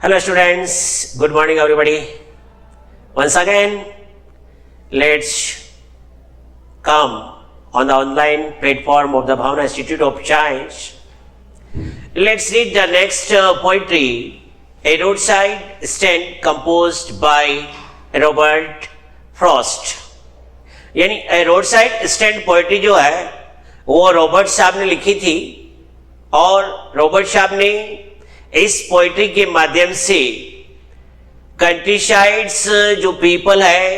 Hello students, good morning everybody. Once again, let's come on the online platform of the Bhavana Institute of Science. Let's read the next poetry, a roadside stand composed by Robert Frost. यानी roadside stand poetry जो है वो Robert साहब ने लिखी थी और Robert साहब ने इस पोएट्री के माध्यम से कंट्रीसाइड्स जो पीपल है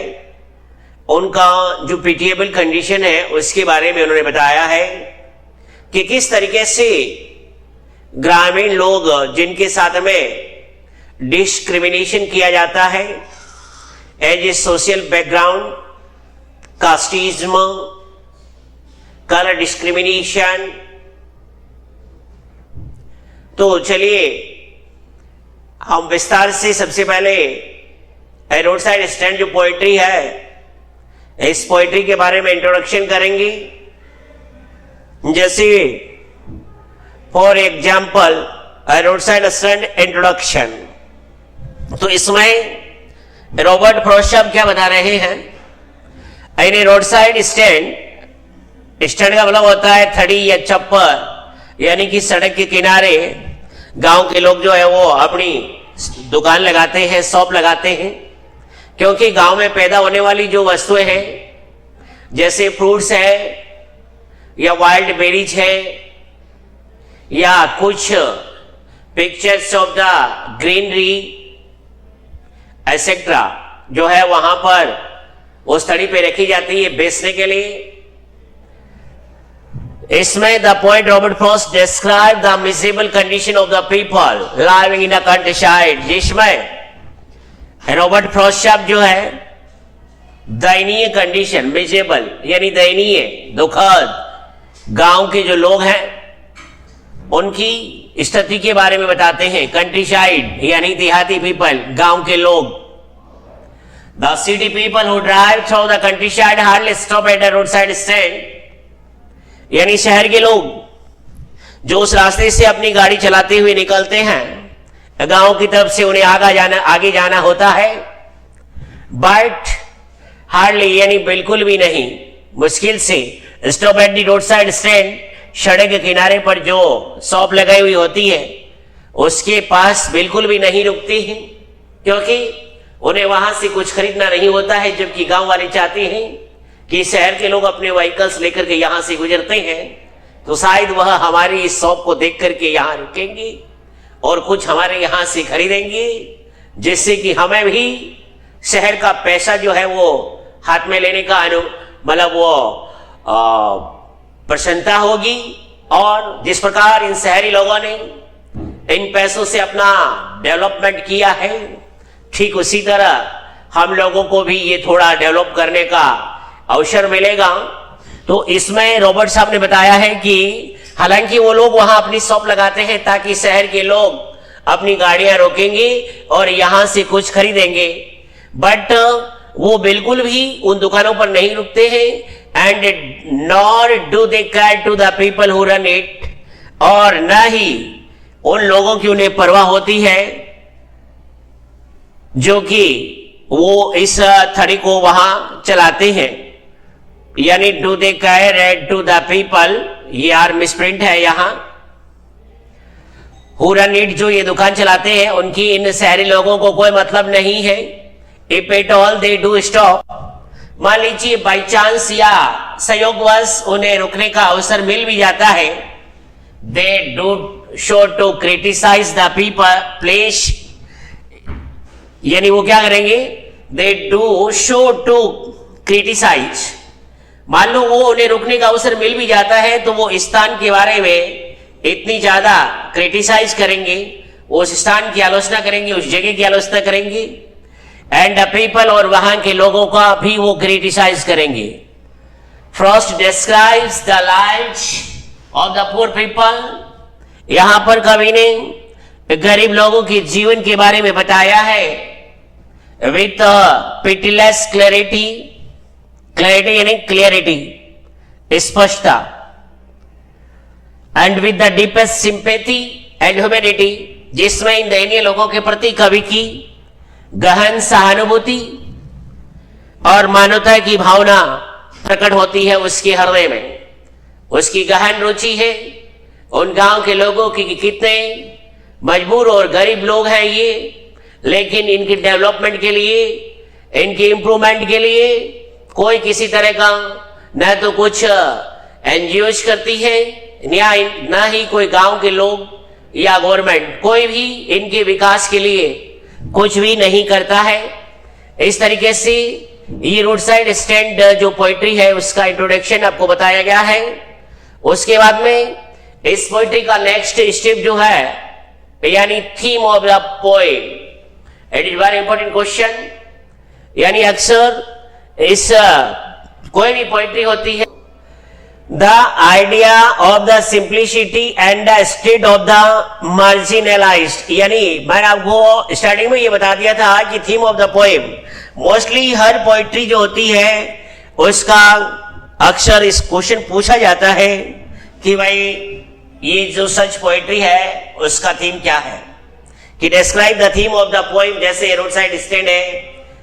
उनका जो पिटिएबल कंडीशन है उसके बारे में उन्होंने बताया है कि किस तरीके से ग्रामीण लोग जिनके साथ में डिस्क्रिमिनेशन किया जाता है as a social background, casteism, colour discrimination. तो चलिए हम विस्तार से सबसे पहले रोड साइड स्टैंड जो पोएट्री है इस पोएट्री के बारे में इंट्रोडक्शन करेंगे। जैसे for example road side stand introduction, तो इसमें रॉबर्ट फ्रॉस्ट साहब क्या बता रहे हैं, यानी रोड साइड स्टैंड, स्टैंड का मतलब होता है थड़ी या चप्पर, यानी कि सड़क के किनारे गांव के लोग जो है वो अपनी दुकान लगाते हैं, शॉप लगाते हैं, क्योंकि गांव में पैदा होने वाली जो वस्तुएं हैं जैसे फ्रूट्स है या वाइल्ड बेरीज है या कुछ pictures of the greenery etcetera जो है वहां पर उस तड़ी पे रखी जाती है बेचने के लिए। इसमें the poet Robert Frost describe the miscible condition of the people living in a countryside, जिसमें रॉबर्ट फ्रॉस्ट साहब जो है दयनीय कंडीशन, मिसेबल यानी दयनीय, दुखद गांव के जो लोग हैं उनकी स्थिति के बारे में बताते हैं। कंट्रीसाइड यानी देहाती पीपल, गांव के लोग। The city people who drive through the countryside hardly stop at a roadside stand, यानी शहर के लोग जो उस रास्ते से अपनी गाड़ी चलाते हुए निकलते हैं गांव की तरफ से, उन्हें आगे जाना होता है, बट हार्डली यानी बिल्कुल भी नहीं, मुश्किल से stop at the road side stand, सड़क के किनारे पर जो शॉप लगाई हुई होती है उसके पास बिल्कुल भी नहीं रुकती हैं, क्योंकि उन्हें वहां से कुछ खरीदना नहीं होता है। जबकि गांव वाले चाहते हैं कि शहर के लोग अपने व्हीकल्स लेकर के यहां से गुजरते हैं तो शायद वह हमारी इस शॉप को देख करके यहां रुकेंगे और कुछ हमारे यहां से खरीदेंगे, जिससे कि हमें भी शहर का पैसा जो है वो हाथ में लेने का मतलब वो प्रसन्नता होगी। और जिस प्रकार इन शहरी लोगों ने इन पैसों से अपना डेवलपमेंट किया है, ठीक उसी तरह हम लोगों को भी ये थोड़ा डेवलप करने का अवसर मिलेगा। तो इसमें रॉबर्ट साहब ने बताया है कि हालांकि वो लोग वहां अपनी शॉप लगाते हैं ताकि शहर के लोग अपनी गाड़ियां रोकेंगे और यहां से कुछ खरीदेंगे, बट वो बिल्कुल भी उन दुकानों पर नहीं रुकते हैं। And nor do they care to the people who run it, और न ही उन लोगों की उन्हें परवाह होती है जो कि वो इस थड़ी को वहां चलाते हैं, यानी do they care to the people, ये आर मिसप्रिंट है यहां, हु रन इट, जो ये दुकान चलाते हैं उनकी इन शहरी लोगों को कोई मतलब नहीं है। If at all they do stop, मान लीजिए बाई चांस या संयोगवश उन्हें रुकने का अवसर मिल भी जाता है, they do show to criticise the people place, यानी वो क्या करेंगे, they do show to criticise, मान लो वो उन्हें रुकने का अवसर मिल भी जाता है तो वो स्थान के बारे में इतनी ज्यादा क्रिटिसाइज करेंगे, उस स्थान की आलोचना करेंगे, उस जगह की आलोचना करेंगे, एंड द पीपल, और वहां के लोगों का भी वो क्रिटिसाइज करेंगे। Frost describes the lives of the poor people, यहां पर कवि ने गरीब लोगों के जीवन के बारे में बताया है विथ पिटीलेस क्लैरिटी, क्लैरिटी यानी क्लियरिटी, स्पष्टता, and with the deepest sympathy and humanity, जिसमें इन दयनीय लोगों के प्रति कवि की गहन सहानुभूति और मानवता की भावना प्रकट होती है उसके हृदय में। उसकी गहन रुचि है उन गांव के लोगों की कि कितने मजबूर और गरीब लोग हैं ये, लेकिन इनकी डेवलपमेंट के लिए, इनकी इंप्रूवमेंट के लिए कोई किसी तरह का न तो कुछ एनजीओज करती है न ही कोई गांव के लोग या गवर्नमेंट, कोई भी इनके विकास के लिए कुछ भी नहीं करता है। इस तरीके से ये रोड साइड स्टैंड जो पोइट्री है उसका इंट्रोडक्शन आपको बताया गया है। उसके बाद में इस पोइट्री का नेक्स्ट स्टेप जो है यानी theme of the poem, it is very important question. यानी अक्सर इस कोई भी पोइट्री होती है, the idea of the simplicity and the state of the marginalised, यानी मैंने आपको स्टार्टिंग में ये बता दिया था कि theme of the poem, mostly her poetry जो होती है उसका अक्सर इस क्वेश्चन पूछा जाता है कि भाई ये जो सच पोइट्री है उसका थीम क्या है, कि describe the theme of the poem. जैसे रोड साइड स्टैंड है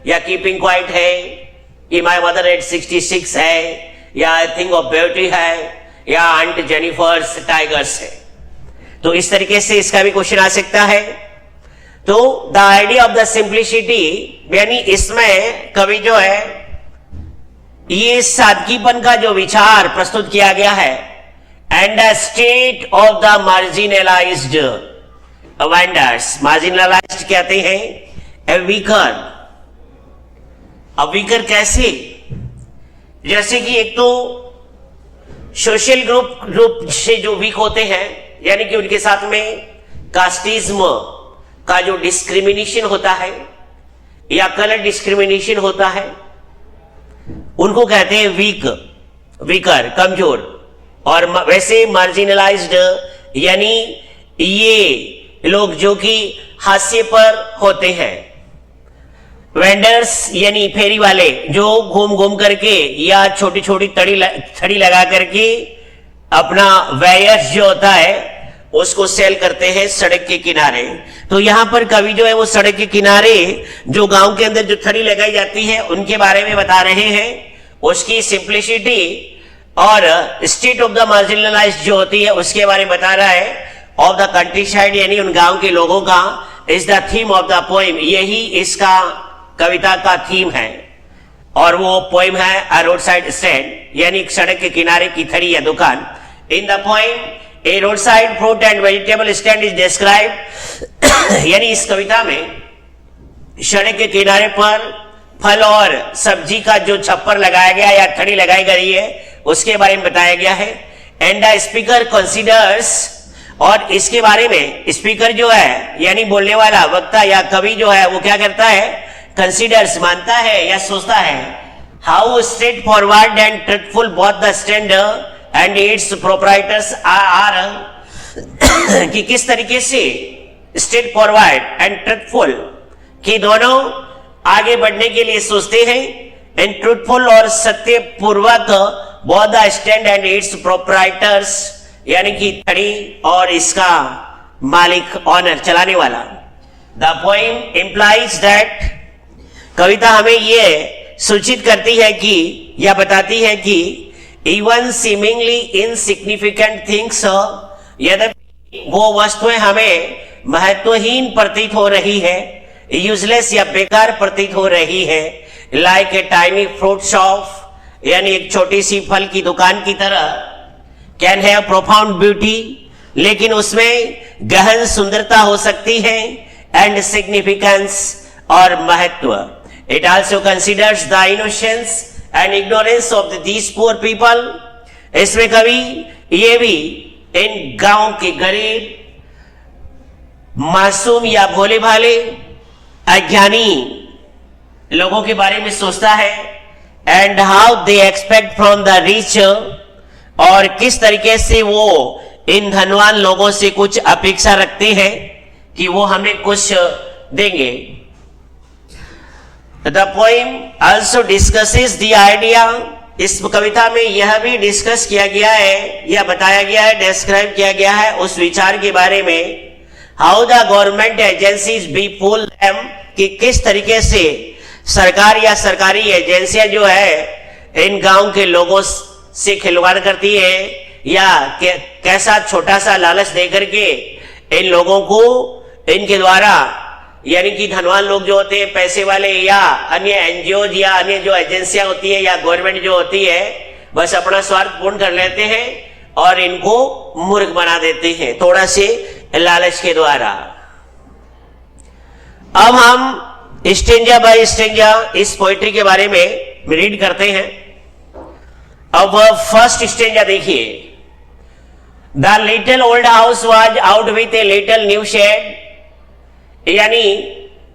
या कीपिंग क्वाइट है, कि माय मदर एट 66 है, या आई थिंक ऑफ ब्यूटी है, या आंट जेनिफर्स टाइगर्स है। तो इस तरीके से इसका भी क्वेश्चन आ सकता है। तो the idea of the simplicity, यानी इसमें कवि जो है ये सादगीपन का जो विचार प्रस्तुत किया गया है, and the state of the marginalised vendors, marginalised कहते हैं ए वीकर। अब वीकर कैसे, जैसे कि एक तो सोशल ग्रुप से जो वीक होते हैं, यानी कि उनके साथ में कास्टिज्म का जो डिस्क्रिमिनेशन होता है या कलर डिस्क्रिमिनेशन होता है, उनको कहते हैं वीकर, कमजोर। और वैसे मार्जिनलाइज्ड यानी ये लोग जो कि हाशिए पर होते हैं। वेंडर्स यानी फेरी वाले जो घूम घूम करके या छोटी छोटी छड़ी लगा करके अपना वेयर्स जो होता है उसको सेल करते हैं सड़क के किनारे। तो यहां पर कवि जो है वो सड़क के किनारे जो गांव के अंदर जो छड़ी लगाई जाती है उनके बारे में बता रहे हैं, उसकी सिंप्लिसिटी और स्टेट ऑफ द मार्जिनलाइज्ड जो होती है उसके बारे में बता रहा है। ऑफ द कंट्री साइड यानी उन गांव के लोगों का is the theme of the poem, यही इसका कविता का थीम है। और वो पोएम है अ रोड साइड स्टैंड, यानी एक सड़क के किनारे की थड़ी या दुकान। In the poem A road side fruit and vegetable stand is describe, यानी इस कविता में सड़क के किनारे पर फल और सब्जी का जो छप्पर लगाया गया या थड़ी लगाई गई है उसके बारे में बताया गया है। एंड द स्पीकर कंसीडर्स, और इसके बारे में स्पीकर जो है यानी बोलने वाला वक्ता या कवि जो है वो क्या करता है, कंसीडर्स मानता है या सोचता है, how straight forward and truthful both the stand and its proprietors are, कि किस तरीके से स्ट्रेट फॉरवर्ड एंड ट्रुथफुल कि दोनों आगे बढ़ने के लिए सोचते हैं, एंड ट्रुथफुल और सत्य पूर्वक both the stand and its proprietors, यानी कि थड़ी और इसका मालिक, ऑनर, चलाने वाला। द पोएम इंप्लाइज दैट, कविता हमें यह सूचित करती है कि या बताती है कि इवन सीमिंगली इनसिग्निफिकेंट थिंग्स, यद्यपि वो वस्तुएं हमें महत्वहीन प्रतीत हो रही है, यूजलेस या बेकार प्रतीत हो रही है, like a tiny fruit shop, यानी एक छोटी सी फल की दुकान की तरह, कैन हैव प्रोफाउंड ब्यूटी, लेकिन उसमें गहन सुंदरता हो सकती है, एंड सिग्निफिकेंस और महत्व। It also considers the innocence and ignorance of these poor people, इसमें कवि ये भी इन गांव के गरीब, मासूम या भोले भाले, अज्ञानी लोगों के बारे में सोचता है, and how they expect from the rich, और किस तरीके से वो इन धनवान लोगों से कुछ अपेक्षा रखते हैं कि वो हमें कुछ देंगे। The poem also discusses the idea, इस कविता में यह भी डिस्कस किया गया है या बताया गया है, डिस्क्राइब किया गया है उस विचार के बारे में, how the government agencies be pull them, कि किस तरीके से सरकार या सरकारी एजेंसियां जो है इन गांव के लोगों से खिलवाड़ करती है, या कैसा छोटा सा लालच देकर के इन लोगों को इनके द्वारा, यानी कि धनवान लोग जो होते हैं, पैसे वाले, या अन्य एनजीओ या अन्य जो एजेंसियां होती है या गवर्नमेंट जो होती है, बस अपना स्वार्थ पूर्ण कर लेते हैं और इनको मूर्ख बना देते हैं थोड़ा से लालच के द्वारा। अब हम स्टेंजा बाय स्टेंजा इस पोइट्री के बारे में रीड करते हैं। अब फर्स्ट स्टेंजा देखिए। The little old house was out with a little new shed, यानी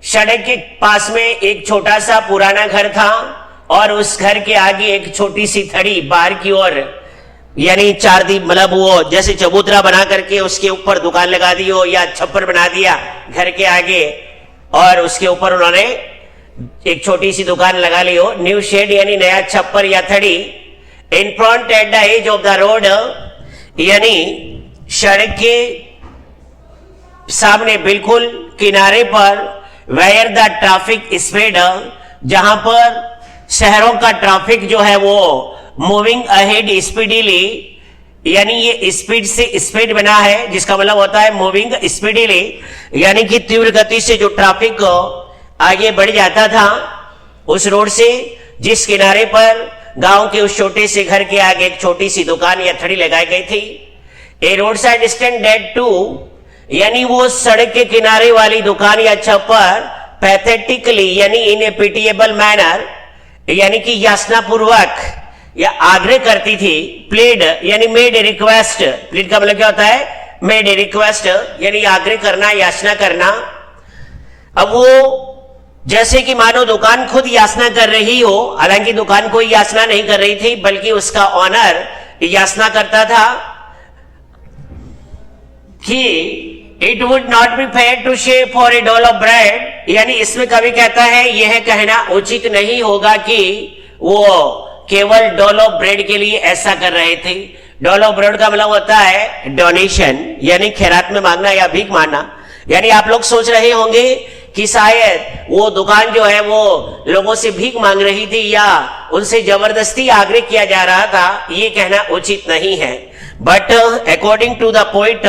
सड़क के पास में एक छोटा सा पुराना घर था और उस घर के आगे एक छोटी सी थड़ी बाहर की ओर, यानी चार दी, मतलब वो जैसे चबूतरा बना करके उसके ऊपर दुकान लगा दी हो या छप्पर बना दिया घर के आगे और उसके ऊपर उन्होंने एक छोटी सी दुकान लगा ली हो। न्यू शेड यानी नया छप्पर या थड़ी। In front at the edge of the road, यानी सड़क के सामने बिल्कुल किनारे पर, वेयर द ट्रैफिक स्पीड, जहां पर शहरों का ट्रैफिक जो है वो मूविंग अहेड स्पीडीली, यानी ये स्पीड से स्पीड बना है जिसका मतलब होता है मूविंग स्पीडीली, यानी कि तीव्र गति से जो ट्रैफिक आगे बढ़ जाता था उस रोड से, जिस किनारे पर गांव के उस छोटे से घर के आगे एक छोटी सी दुकान या थड़ी लगाई गई थी। A road side stand that too, यानी वो सड़क के किनारे वाली दुकान या छप्पर पैथेटिकली, यानी इन ए पिटिएबल मैनर, यानी कि याचना पूर्वक या आग्रह करती थी। प्लीड यानी मेड ए रिक्वेस्ट, प्लीड का मतलब क्या होता है? मेड ए रिक्वेस्ट, यानी आग्रह करना, याचना करना। अब वो जैसे कि मानो दुकान खुद याचना कर रही हो, हालांकि दुकान कोई याचना नहीं कर रही थी बल्कि उसका ऑनर याचना करता था कि it would not be fair to she for a dole of bread, यानी इसमें कवि कहता है यह कहना उचित नहीं होगा कि वो केवल डॉल ऑफ ब्रेड के लिए ऐसा कर रहे थे। डॉल ऑफ ब्रेड का मतलब होता है डोनेशन, यानी खैरात में मांगना या भीख मांगना। यानी आप लोग सोच रहे होंगे कि शायद वो दुकान जो है वो लोगों से भीख मांग रही थी या उनसे जबरदस्ती आग्रह किया जा रहा था, ये कहना उचित नहीं है। But according to the poet,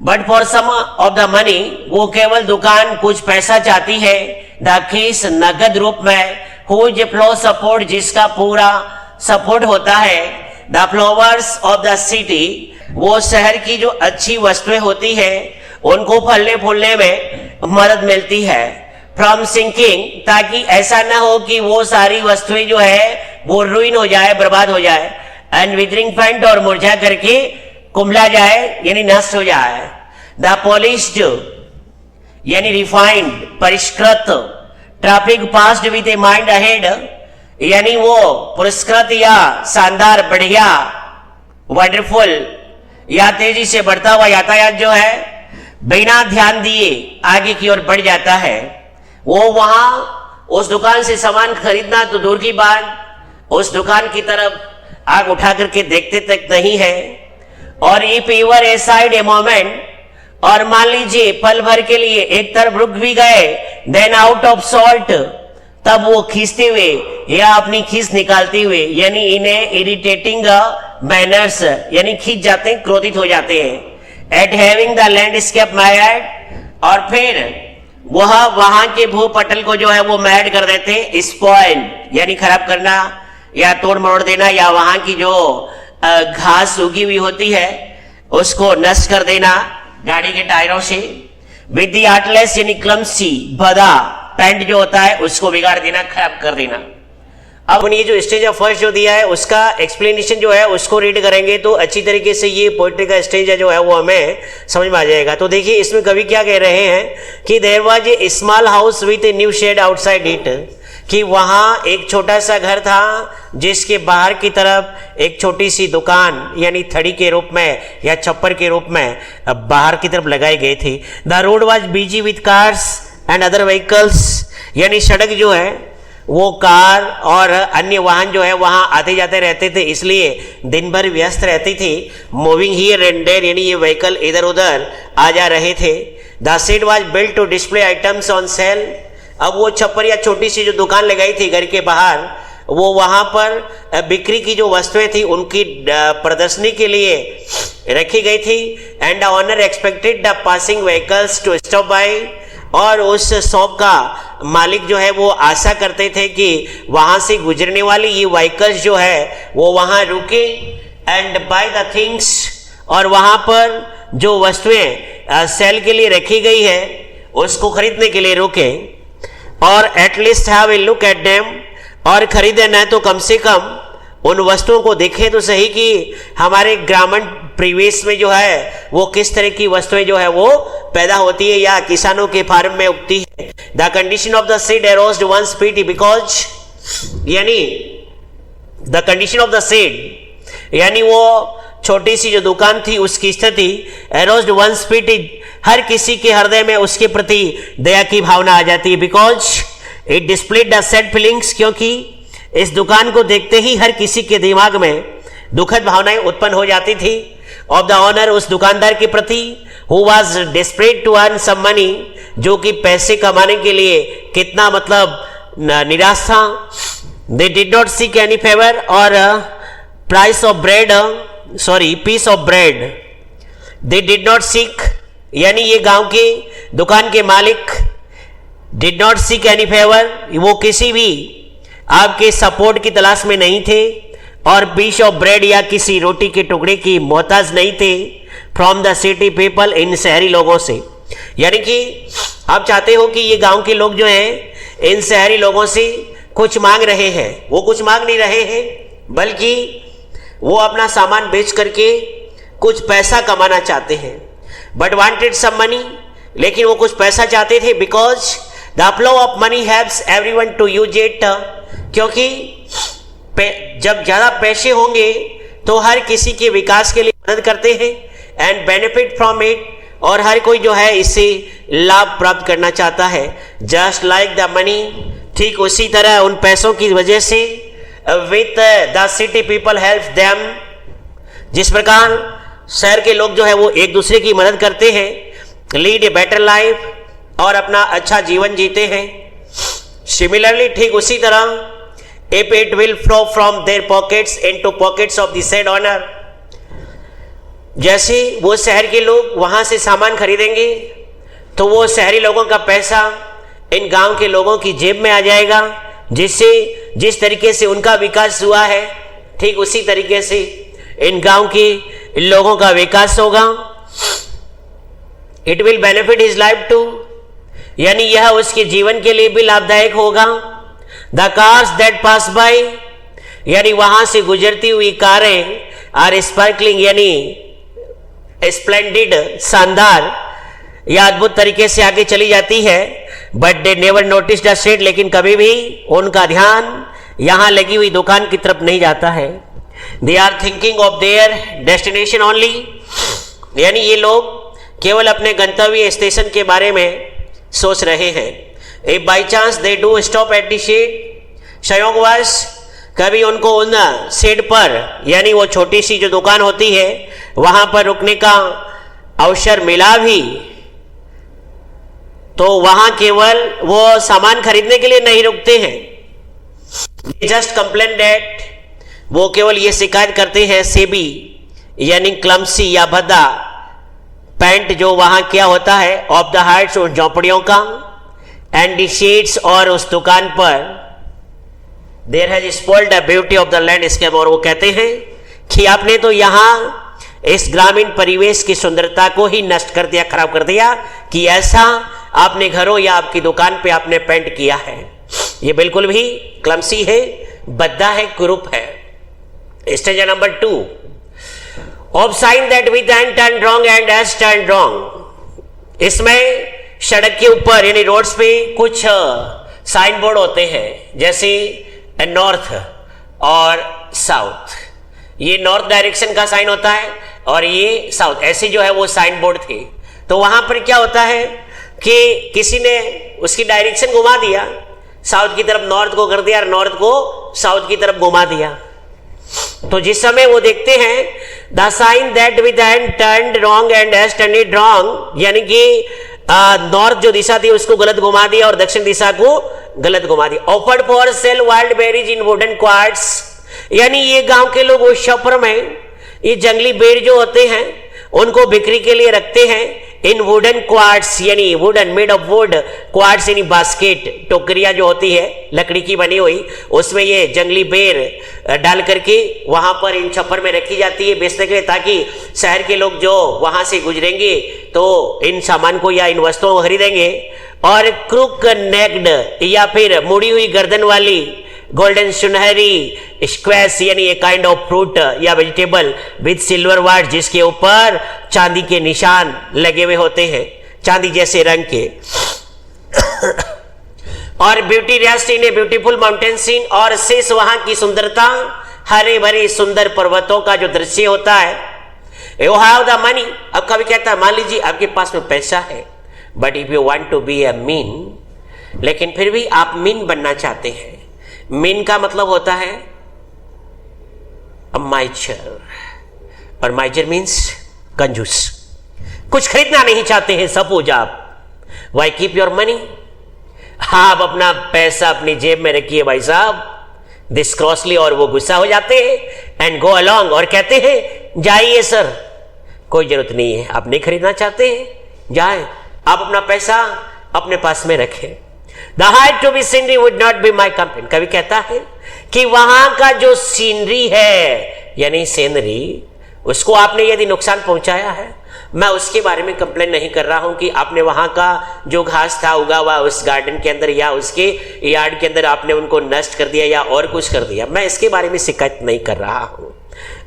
but for some of the money, वो केवल दुकान कुछ पैसा चाहती है। द केस नगद रूप में, हुज फ्लो सपोर्ट, जिसका पूरा सपोर्ट होता है। The flowers of the city, वो शहर की जो अच्छी वस्तुएं होती है उनको फलने फूलने में मदद मिलती है। फ्रॉम सिंकिंग, ताकि ऐसा ना हो कि वो सारी वस्तुएं जो है वो रुइन हो जाए, बर्बाद हो जाए। एंड विदरिंग फेंट, और मुरझा करके कुमला जाए, यानी नष्ट हो जाए। द पॉलिश्ड यानी रिफाइंड, परिष्कृत। Traffic passed with a mind ahead, यानी वो पुरस्कृत या शानदार, बढ़िया, वंडरफुल या तेजी से बढ़ता हुआ यातायात जो है बिना ध्यान दिए आगे की ओर बढ़ जाता है। वो वहां उस दुकान से सामान खरीदना तो दूर की बात, उस दुकान की तरफ आग उठा करके देखते तक नहीं है। और if you're a side a moment, और मान लीजिए पल भर के लिए एक तरफ रुक भी गए, देन आउट ऑफ सॉल्ट, तब वो खींचते हुए या अपनी खींच निकालते हुए, यानी इन्हें इरिटेटिंग मैनर्स, यानी खींच जाते हैं, क्रोधित हो जाते हैं। Eight having the landscape mad, और फिर वह वहां के भूपटल को जो है वो मैड कर देते। स्पॉइल यानी खराब करना या तोड़ मरोड़ देना, या वहां की जो घास उगी हुई होती है उसको नष्ट कर देना गाड़ी के टायरों से। विद द आर्टलेस यानी क्लमसी, भदा, पैंट जो होता है उसको बिगाड़ देना, खराब कर देना। अब ये जो स्टेज ऑफ फर्स्ट जो दिया है उसका एक्सप्लेनेशन जो है उसको रीड करेंगे तो अच्छी तरीके से ये पोएट्री का स्टेज जो है वो हमें समझ में आ जाएगा। तो देखिए इसमें कवि क्या कह रहे हैं कि there was a small house with a new shed outside it, कि वहाँ एक छोटा सा घर था जिसके बाहर की तरफ एक छोटी सी दुकान यानी थड़ी के रूप में या छप्पर के रूप में बाहर की तरफ लगाई गई थी। The road was busy with cars and other vehicles, यानी सड़क जो है वो कार और अन्य वाहन जो है वहां आते जाते रहते थे, इसलिए दिन भर व्यस्त रहती थी। मूविंग हियर एंड देयर, यानी ये व्हीकल इधर उधर आ जा रहे थे। The shed was built to display items on sale. अब वो छप्पर या छोटी सी जो दुकान लगाई थी घर के बाहर, वो वहां पर बिक्री की जो वस्तुएं थी उनकी प्रदर्शनी के लिए रखी गई थी। And the owner expected the passing vehicles to stop by, और उस शॉप का मालिक जो है वो आशा करते थे कि वहां से गुजरने वाली ये व्हीकल्स जो है वो वहां रुके एंड बाय द थिंग्स, और वहां पर जो वस्तुएं सेल के लिए रखी गई है उसको खरीदने के लिए रुके, और at least have a look at them, और खरीदे न तो कम से कम उन वस्तुओं को देखें तो सही कि हमारे ग्रामीण परिवेश में जो है वो किस तरह की वस्तुएं जो है वो पैदा होती है या किसानों के फार्म में उगती है। The condition of the seed aroused one's pity because, यानी the condition of the seed, यानी वो छोटी सी जो दुकान थी उसकी स्थिति अरोज्ड वंस पीटी, हर किसी के हृदय में उसके प्रति दया की भावना आ जाती है। Because it displayed the sad feelings, क्योंकि इस दुकान को देखते ही हर किसी के दिमाग में दुखद भावनाएं उत्पन्न हो जाती थी। ऑफ द ऑनर, उस दुकानदार के प्रति, who was desperate to earn some money, जो कि पैसे कमाने के लिए कितना मतलब निराश था। They did not seek any favour or price of bread, piece of bread. They did not seek, यानी ये गांव के दुकान के मालिक did not seek any favour, वो किसी भी आपके सपोर्ट की तलाश में नहीं थे, और पीस ऑफ ब्रेड या किसी रोटी के टुकड़े की मोहताज नहीं थे फ्रॉम द सिटी पीपल, इन शहरी लोगों से। यानी कि आप चाहते हो कि ये गांव के लोग जो हैं इन शहरी लोगों से कुछ मांग रहे हैं, वो कुछ मांग नहीं रहे हैं, बल्कि वो अपना सामान बेच करके कुछ पैसा कमाना चाहते हैं। बट वांटेड सम मनी, लेकिन वो कुछ पैसा चाहते थे। Because the flow of money helps everyone to use it, क्योंकि जब ज्यादा पैसे होंगे तो हर किसी के विकास के लिए मदद करते हैं, एंड बेनिफिट फ्रॉम इट, और हर कोई जो है इससे लाभ प्राप्त करना चाहता है। जस्ट लाइक द मनी, ठीक उसी तरह उन पैसों की वजह से with the city people help them, जिस प्रकार शहर के लोग जो है वो एक दूसरे की मदद करते हैं, लीड ए बेटर लाइफ, और अपना अच्छा जीवन जीते हैं। सिमिलरली, ठीक उसी तरह if it will flow from their pockets into pockets of the said owner, जैसे वो शहर के लोग वहां से सामान खरीदेंगे तो वो शहरी लोगों का पैसा इन गांव के लोगों की जेब में आ जाएगा, जिससे जिस तरीके से उनका विकास हुआ है ठीक उसी तरीके से इन गांव के लोगों का विकास होगा। It will benefit his life too, यानी यह उसके जीवन के लिए भी लाभदायक होगा। The cars that pass by, यानी वहां से गुजरती हुई कारें आर स्पार्कलिंग, यानी स्प्लेंडिड, शानदार या अद्भुत तरीके से आगे चली जाती है। But they never notice the shed, लेकिन कभी भी उनका ध्यान यहां लगी हुई दुकान की तरफ नहीं जाता है। They are thinking of their destination only, यानी ये लोग केवल अपने गंतव्य स्टेशन के बारे में सोच रहे हैं। If by chance they do stop at the shade, संयोगवश कभी उनको उन शेड पर, यानी वो छोटी सी जो दुकान होती है वहां पर रुकने का अवसर मिला भी, तो वहां केवल वो सामान खरीदने के लिए नहीं रुकते हैं। जस्ट कंप्लेन दैट, वो केवल ये शिकायत करते हैं सेबी, यानी क्लमसी या भद्दा पैंट जो वहां क्या होता है ऑफ द हार्ट्स, उन झोपड़ियों का, एंड द शेड्स, और उस दुकान पर there has spoiled the beauty of the landscape, और वो कहते हैं कि आपने तो यहाँ इस ग्रामीण परिवेश की सुंदरता को ही नष्ट कर दिया, खराब कर दिया, कि ऐसा आपने घरों या आपकी दुकान पे आपने पेंट किया है। ये बिल्कुल भी क्लमसी है, बद्दा है, कुरूप है। Stage number 2, of sign that we then turn wrong and has turn wrong. इसमें सड़क के ऊपर यानी रोड्स पे कुछ साइन बोर्ड होते हैं, जैसे नॉर्थ और साउथ। ये नॉर्थ डायरेक्शन का साइन होता है और ये साउथ, ऐसे जो है वो साइन बोर्ड थे। तो वहां पर क्या होता है कि किसी ने उसकी डायरेक्शन घुमा दिया, साउथ की तरफ नॉर्थ को कर दिया और नॉर्थ को साउथ की तरफ घुमा दिया। तो जिस समय वो देखते हैं the sign that with hand turned wrong and has turned it wrong, यानी कि नॉर्थ जो दिशा थी उसको गलत घुमा दिया और दक्षिण दिशा को गलत घुमा दिया। Offered for sale wild berries in wooden quartz, यानी ये गांव के लोग उस छप्पर में ये जंगली बेर जो होते हैं उनको बिक्री के लिए रखते हैं इन वुडन क्वार्ट्स, यानी wooden made of would, quartz यानी बास्केट, टोकरियां जो होती है लकड़ी की बनी हुई, उसमें ये जंगली बेर डाल करके वहां पर इन छप्पर में रखी जाती है बेचने के लिए, ताकि शहर के लोग जो वहां से गुजरेंगे तो इन सामान को या इन वस्तुओं को खरीदेंगे। और क्रुक नेक्ड या फिर मुड़ी हुई गर्दन वाली गोल्डन सुनहरी स्क्वैश, यानी ए काइंड ऑफ फ्रूट या वेजिटेबल विद सिल्वर वाट, जिसके ऊपर चांदी के निशान लगे हुए होते हैं, चांदी जैसे रंग के। और beauty rest in a beautiful mountain scene, और शेष वहां की सुंदरता हरे भरे सुंदर पर्वतों का जो दृश्य होता है। यू हैव द मनी, अब कभी कहता है मान लीजिए आपके पास में पैसा है, but if you want to be a mean, लेकिन फिर भी आप मीन बनना चाहते हैं। मीन का मतलब होता है माइचर, और माइचर मीन्स कंजूस, कुछ खरीदना नहीं चाहते हैं सपोज आप। वाई कीप योर मनी, आप अपना पैसा अपनी जेब में रखिए भाई साहब, दिस क्रॉसली, और वो गुस्सा हो जाते हैं एंड गो अलोंग, और कहते हैं जाइए सर, कोई जरूरत नहीं है, आप नहीं खरीदना चाहते हैं जाए, आप अपना पैसा अपने पास में रखें। The height to be scenery would not be my complaint, कभी कहता है कि वहां का जो सीनरी है यानी सीनरी, उसको आपने यदि नुकसान पहुंचाया है, मैं उसके बारे में कंप्लेन नहीं कर रहा हूं कि आपने वहां का जो घास था उगा हुआ उस गार्डन के अंदर या उसके यार्ड के अंदर आपने उनको नष्ट कर दिया या और कुछ कर दिया, मैं इसके बारे में शिकायत नहीं कर रहा हूं।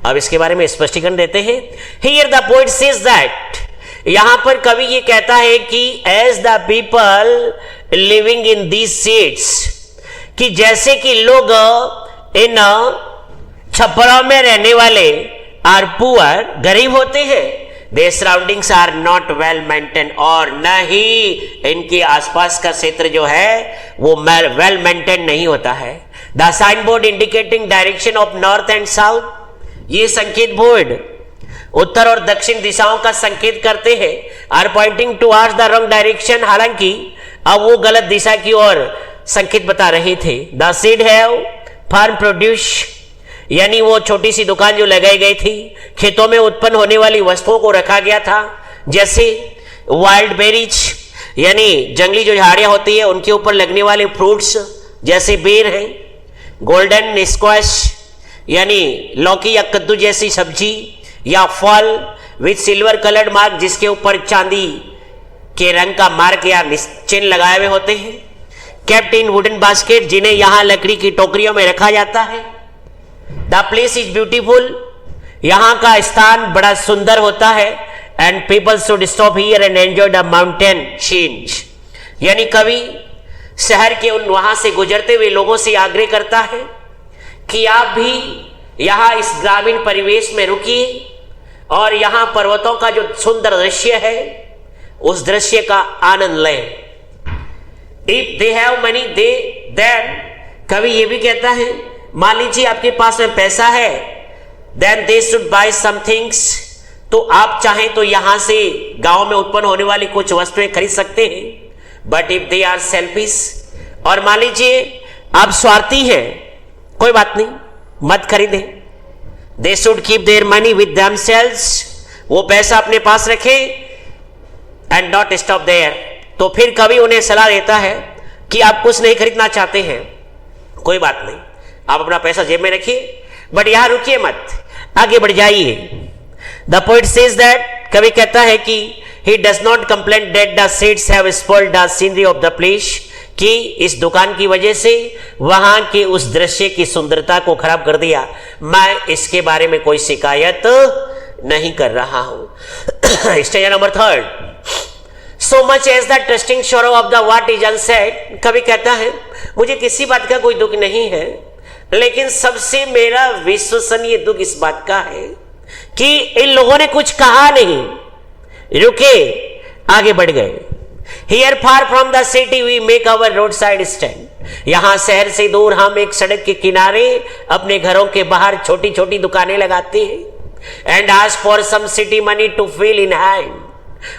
अब इसके बारे में स्पष्टीकरण देते हैं। Here the poet says that, यहां पर कवि ये कहता है कि as the people living in these seats, कि जैसे कि लोग इन छप्परों में रहने वाले आर पुअर, गरीब होते हैं, their surroundings are not well maintained, और न ही इनके आसपास का क्षेत्र जो है वो वेल मेंटेन नहीं होता है। The sign board indicating direction of north and south, ये संकेत बोर्ड उत्तर और दक्षिण दिशाओं का संकेत करते हैं, are pointing towards the wrong direction, हालांकि अब वो गलत दिशा की ओर संकेत बता रहे थे। The seed have farm produce, यानी वो छोटी सी दुकान जो लगाई गई थी, खेतों में उत्पन्न होने वाली वस्तुओं को रखा गया था, जैसे वाइल्ड बेरीज, यानी जंगली जो झाड़ियां होती है उनके ऊपर लगने वाले फ्रूट्स जैसे बेर हैं, गोल्डन स्क्वैश यानी लौकी या कद्दू जैसी सब्जी या फल विथ सिल्वर कलर्ड मार्क, जिसके ऊपर चांदी के रंग का मार्क या चिन्ह लगाए हुए होते हैं, केप्ट इन वुडन बास्केट, जिन्हें यहां लकड़ी की टोकरियों में रखा जाता है। द प्लेस इज ब्यूटीफुल, यहां का स्थान बड़ा सुंदर होता है, and people should stop here and enjoy the mountain change, यानी कवि शहर के उन वहां से गुजरते हुए लोगों से आग्रह करता है कि आप भी यहां इस ग्रामीण परिवेश में रुकिए और यहां पर्वतों का जो सुंदर दृश्य है उस दृश्य का आनंद लें। If they have money they then, कवि ये भी कहता है मान लीजिए आपके पास में पैसा है, then they should buy some things, तो आप चाहें तो यहां से गांव में उत्पन्न होने वाली कुछ वस्तुएं खरीद सकते हैं। But if they are selfish, और मान लीजिए आप स्वार्थी हैं, कोई बात नहीं मत खरीदें। They should keep their money with themselves, वो पैसा अपने पास रखें, एंड नॉट स्टॉप देयर। तो फिर कभी उन्हें सलाह देता है कि आप कुछ नहीं खरीदना चाहते हैं, कोई बात नहीं, आप अपना पैसा जेब में रखिए, बट यहां रुकिए मत, आगे बढ़ जाइए। द पोइट सेज दैट, कवि कहता है कि he does not complain that the seeds have spoiled the scenery of the place, कि इस दुकान की वजह से वहां के उस दृश्य की सुंदरता को खराब कर दिया, मैं इसके बारे में कोई शिकायत नहीं कर रहा हूं। Stage number 3, so much as the trusting sorrow of the what is unsaid, कवि कहता है मुझे किसी बात का कोई दुख नहीं है, लेकिन सबसे मेरा विश्वसनीय दुख इस बात का है कि इन लोगों ने कुछ कहा नहीं, रुके, आगे बढ़ गए। Here far from the city we make our roadside stand, यहां शहर से दूर हम एक सड़क के किनारे अपने घरों के बाहर छोटी छोटी दुकानें लगाते हैं and ask for some city money to feel in hand,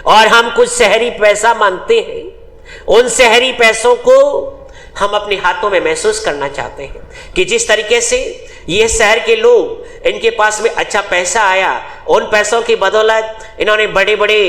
और हम कुछ शहरी पैसा मांगते हैं। उन शहरी पैसों को हम अपने हाथों में महसूस करना चाहते हैं कि जिस तरीके से ये शहर के लोग, इनके पास में अच्छा पैसा आया, उन पैसों की बदौलत इन्होंने बड़े बड़े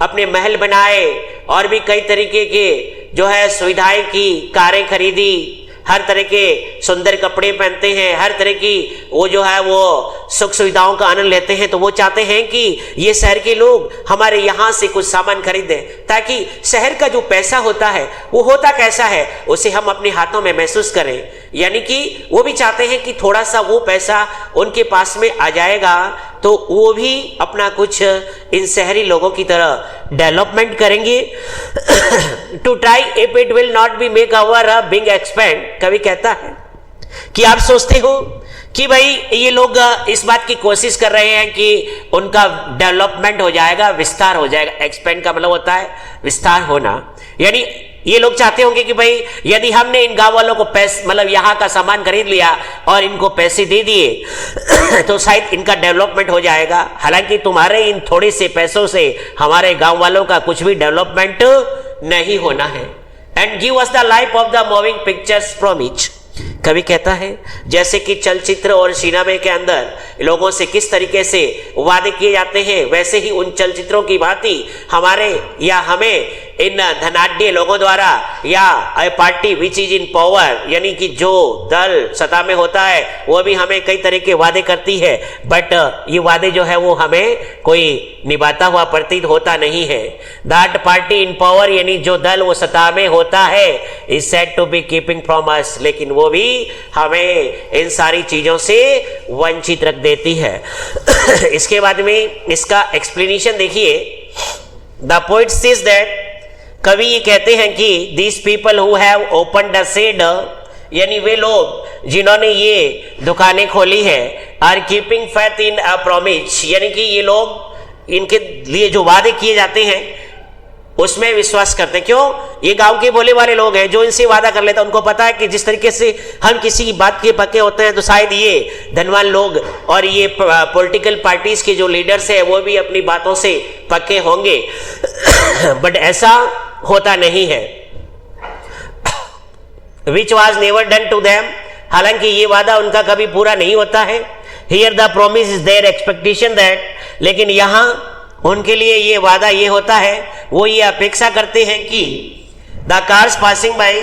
अपने महल बनाए और भी कई तरीके के जो है सुविधाएं की, कारें खरीदी, हर तरह के सुंदर कपड़े पहनते हैं, हर तरह की वो जो है वो सुख सुविधाओं का आनंद लेते हैं। तो वो चाहते हैं कि ये शहर के लोग हमारे यहाँ से कुछ सामान खरीदें, ताकि शहर का जो पैसा होता है वो होता कैसा है उसे हम अपने हाथों में महसूस करें। यानी कि वो भी चाहते हैं कि थोड़ा सा वो पैसा उनके पास में आ जाएगा तो वो भी अपना कुछ इन शहरी लोगों की तरह डेवलपमेंट करेंगे। To try if it will not be make our big expand, कवि कहता है कि आप सोचते हो कि भाई ये लोग इस बात की कोशिश कर रहे हैं कि उनका डेवलपमेंट हो जाएगा, विस्तार हो जाएगा। एक्सपेंड का मतलब होता है विस्तार होना, यानी ये लोग चाहते होंगे कि भाई यदि हमने इन गांव वालों को पैसे मतलब यहाँ का सामान खरीद लिया और इनको पैसे दे दिए तो शायद इनका डेवलपमेंट हो जाएगा। हालांकि तुम्हारे इन थोड़े से पैसों से हमारे गांव वालों का कुछ भी डेवलपमेंट नहीं होना है। And give us the life of the moving pictures from each, कवि कहता है जैसे कि चलचित्र और सिनेमा के अंदर लोगों से किस तरीके से वादे किए जाते हैं, वैसे ही उन चलचित्रों की भांति हमारे या हमें इन धनाढ्य लोगों द्वारा या a party which is in power, यानी कि जो दल सत्ता में होता है वो भी हमें कई तरह के वादे करती है, बट ये वादे जो है वो हमें कोई निभाता हुआ प्रतीत होता नहीं है। दैट पार्टी इन पावर, यानी जो दल वो सत्ता में होता है, is said to be keeping from us, लेकिन वो भी हमें इन सारी चीजों से वंचित रख देती है। इसके बाद में इसका एक्सप्लेनेशन देखिए। द पोइट सेज दैट, कवि ये कहते हैं कि these people who have open the shed, यानी वे लोग जिन्होंने ये दुकानें खोली है, are keeping faith in a promise, यानी कि ये लोग इनके लिए जो वादे किए जाते हैं उसमें विश्वास करते हैं। क्यों? ये गांव के बोले वाले लोग हैं जो इनसे वादा कर लेते हैं। उनको पता है कि जिस तरीके से हम किसी बात के पक्के होते हैं तो शायद ये धनवान लोग और ये पॉलिटिकल पार्टीज के जो लीडर्स हैं वो भी अपनी बातों से पक्के होंगे, बट ऐसा होता नहीं है। Which was never done to them, हालांकि ये वादा उनका कभी पूरा नहीं होता है। Here the promise is their expectation that, लेकिन यहाँ उनके लिए ये वादा ये होता है, वो ये अपेक्षा करते हैं कि द कार्स पासिंग बाई,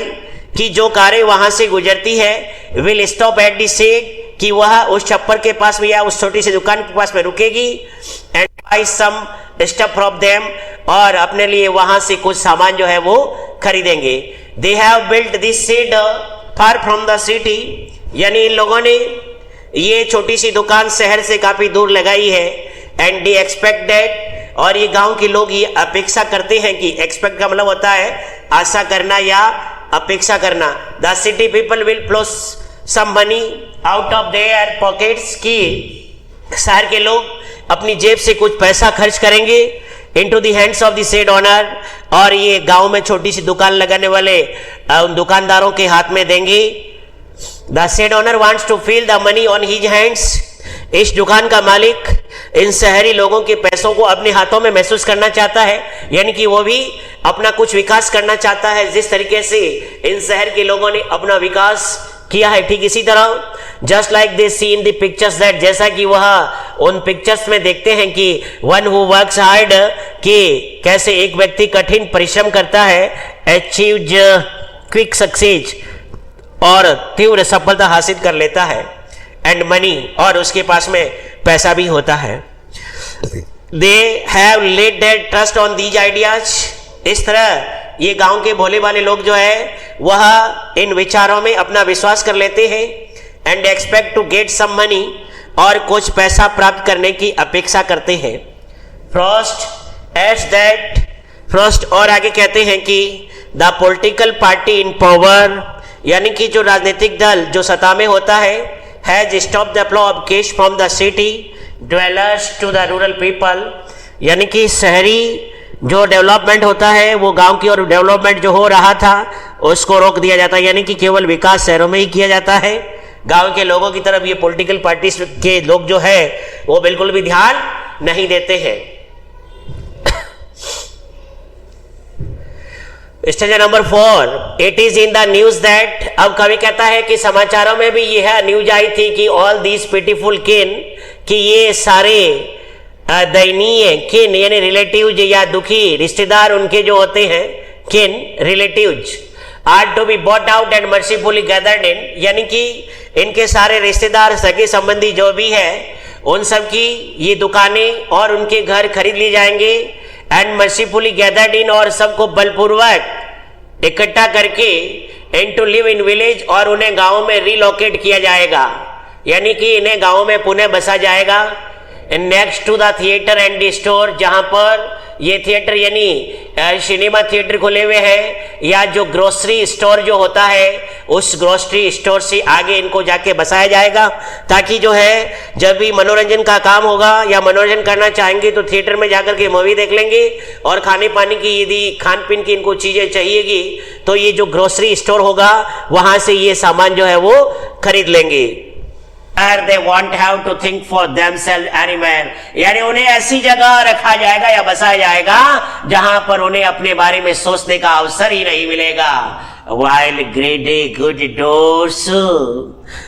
कि जो कारें वहां से गुजरती है, will stop at the shed, कि वह उस छप्पर के पास में या उस छोटी सी दुकान के पास में रुकेगी, and buy some stuff from them, और अपने लिए वहां से कुछ सामान जो है वो खरीदेंगे। They have built this shed far from the city, यानी इन लोगों ने ये छोटी सी दुकान शहर से काफी दूर लगाई है। एंड दे एक्सपेक्ट दैट, और ये गांव के लोग ये अपेक्षा करते हैं कि, एक्सपेक्ट का मतलब होता है आशा करना या अपेक्षा करना। The city people will flow some money out of their pockets, की शहर के लोग अपनी जेब से कुछ पैसा खर्च करेंगे into the hands of the shed owner, और ये गांव में छोटी सी दुकान लगाने वाले उन दुकानदारों के हाथ में देंगे। The shed owner wants to feel the money on his hands, इस दुकान का मालिक इन शहरी लोगों के पैसों को अपने हाथों में महसूस करना चाहता है, यानी कि वो भी अपना कुछ विकास करना चाहता है जिस तरीके से इन शहर के लोगों ने अपना विकास किया है। ठीक इसी तरह just like they see in the pictures that, जैसा कि वह उन पिक्चर्स में देखते हैं कि वन हु वर्क्स हार्ड, कि कैसे एक व्यक्ति कठिन परिश्रम करता है, अचीव्स क्विक सक्सेस, और तीव्र सफलता हासिल कर लेता है, एंड मनी, और उसके पास में पैसा भी होता है। They have led their trust on these ideas, इस तरह ये गांव के भोले वाले लोग जो है वह इन विचारों में अपना विश्वास कर लेते हैं। And expect to get some money, और कुछ पैसा प्राप्त करने की अपेक्षा करते हैं। फ्रॉस्ट एड्स दैट, फ्रॉस्ट और आगे कहते हैं कि the political party in power, यानी कि जो राजनीतिक दल जो सत्ता में होता है, has stop the flow of cash from the city dwellers to the rural people, यानी कि शहरी जो डेवलपमेंट होता है वो गांव की ओर डेवलपमेंट जो हो रहा था उसको रोक दिया जाता है, यानी कि केवल विकास शहरों में ही किया जाता है। गांव के लोगों की तरफ ये पॉलिटिकल पार्टी के लोग जो है वो बिल्कुल भी ध्यान नहीं देते हैं। Stage number 4, it is in the news that, अब कवि कहता है कि समाचारों में भी यह न्यूज आई थी कि ऑल दीज पिटीफुल किन, कि ये सारे दयनीय किन यानी रिलेटिव्स या दुखी रिश्तेदार उनके जो होते हैं kin relatives, are to be bought out and mercifully gathered in, यानी कि इनके सारे रिश्तेदार सगे संबंधी जो भी है उन सब की ये दुकानें और उनके घर खरीद लिए जाएंगे। एंड मर्सीफुली गैदर्ड इन, और सबको बलपूर्वक इकट्ठा करके and to live in village, और उन्हें गाँव में रिलोकेट किया जाएगा, यानी कि इन्हें गाँव में पुनः बसा जाएगा। Next to the theatre and the store, जहाँ पर ये थिएटर यानी सिनेमा थिएटर खुले हुए हैं, या जो ग्रोसरी स्टोर जो होता है उस ग्रोसरी स्टोर से आगे इनको जाके बसाया जाएगा, ताकि जो है जब भी मनोरंजन का काम होगा या मनोरंजन करना चाहेंगे तो थिएटर में जाकर के मूवी देख लेंगे, और खाने पानी की यदि खान पीन की इनको चीजें चाहिएगी तो ये जो ग्रोसरी स्टोर होगा वहां से ये सामान जो है वो खरीद लेंगे। They won't have to think for themselves anywhere, यानी उन्हें ऐसी जगह रखा जाएगा या बसाया जाएगा जहां पर उन्हें अपने बारे में सोचने का अवसर ही नहीं मिलेगा। While greedy good doors,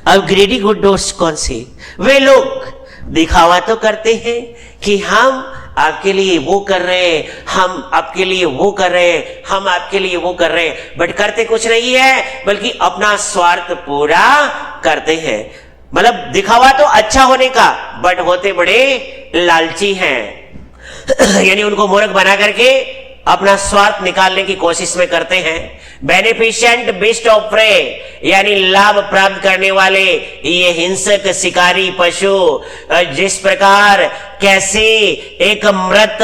अब greedy good doors कौन से? वे लोग दिखावा तो करते हैं कि हम आपके लिए वो कर रहे हैं, हम आपके लिए वो कर रहे हैं, हम आपके लिए वो कर रहे हैं, बट करते कुछ नहीं है, बल्कि अपना स्वार्थ पूरा करते हैं। मतलब दिखावा तो अच्छा होने का, बट होते बड़े लालची हैं यानी उनको मूर्ख बना करके अपना स्वार्थ निकालने की कोशिश में करते हैं। बेनिफिशिएंट बीस्ट ऑफ प्रे, यानी लाभ प्राप्त करने वाले ये हिंसक शिकारी पशु, जिस प्रकार कैसे एक मृत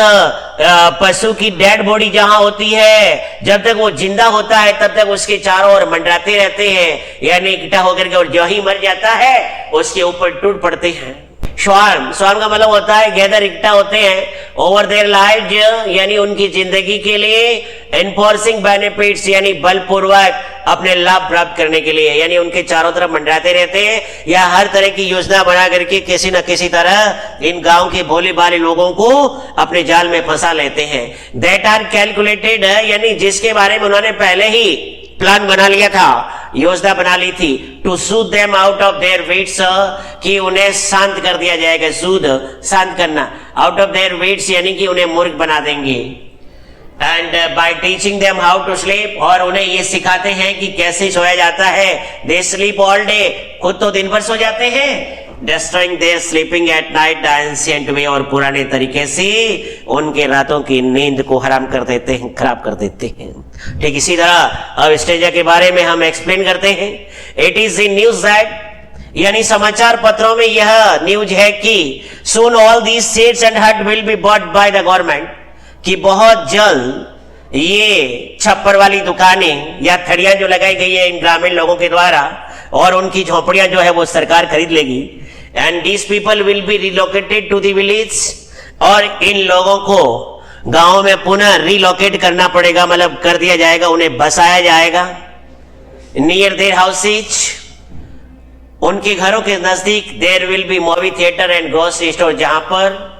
पशु की डेड बॉडी जहां होती है, जब तक वो जिंदा होता है तब तक उसके चारों ओर मंडराते रहते हैं, यानी इकट्ठा होकर के, और जो ही मर जाता है उसके ऊपर टूट पड़ते हैं। स्वार्म, स्वार्म का मतलब होता है गैदर, इकट्ठा होते हैं। ओवर देयर लाइफ, यानी उनकी जिंदगी के लिए। एनफोर्सिंग बेनिफिट्स, यानी बलपूर्वक अपने लाभ प्राप्त करने के लिए, यानी उनके चारों तरफ मंडराते रहते हैं या हर तरह की योजना बना करके किसी न किसी तरह इन गांव के भोले भाले लोगों को अपने जाल में फंसा लेते हैं। दैट आर कैलकुलेटेड, यानी जिसके बारे में उन्होंने पहले ही प्लान बना लिया था, योजना बना ली थी। To soothe them out of their wits, कि उन्हें शांत कर दिया जाएगा। सूद शांत करना, आउट ऑफ देयर वेट्स यानी कि उन्हें मूर्ख बना देंगे। And by teaching them how to sleep, और उन्हें ये सिखाते हैं कि कैसे सोया जाता है। दे स्लीप ऑल डे, खुद तो दिन भर सो जाते हैं। Destroying their sleeping at night the ancient way, और पुराने तरीके से उनके रातों की नींद को हराम कर देते हैं, खराब कर देते हैं। ठीक इसी तरह अब स्टेजा के बारे में हम एक्सप्लेन करते हैं। It is in news that, यानी समाचार पत्रों में यह न्यूज है कि soon all these sheds and hut will be bought by the government, कि बहुत जल्द ये छप्पर वाली दुकानें या थड़ियां जो लगाई गई है इन ग्रामीण लोगों के द्वारा, और उनकी झोपड़ियां जो है वो सरकार खरीद लेगी। And these people will be relocated to the village, और इन लोगों को गांव में पुनः रिलोकेट करना पड़ेगा, मतलब कर दिया जाएगा, उन्हें बसाया जाएगा। नियर देयर हाउसेज, उनके घरों के नजदीक। There will be movie theatre and grocery store, जहां पर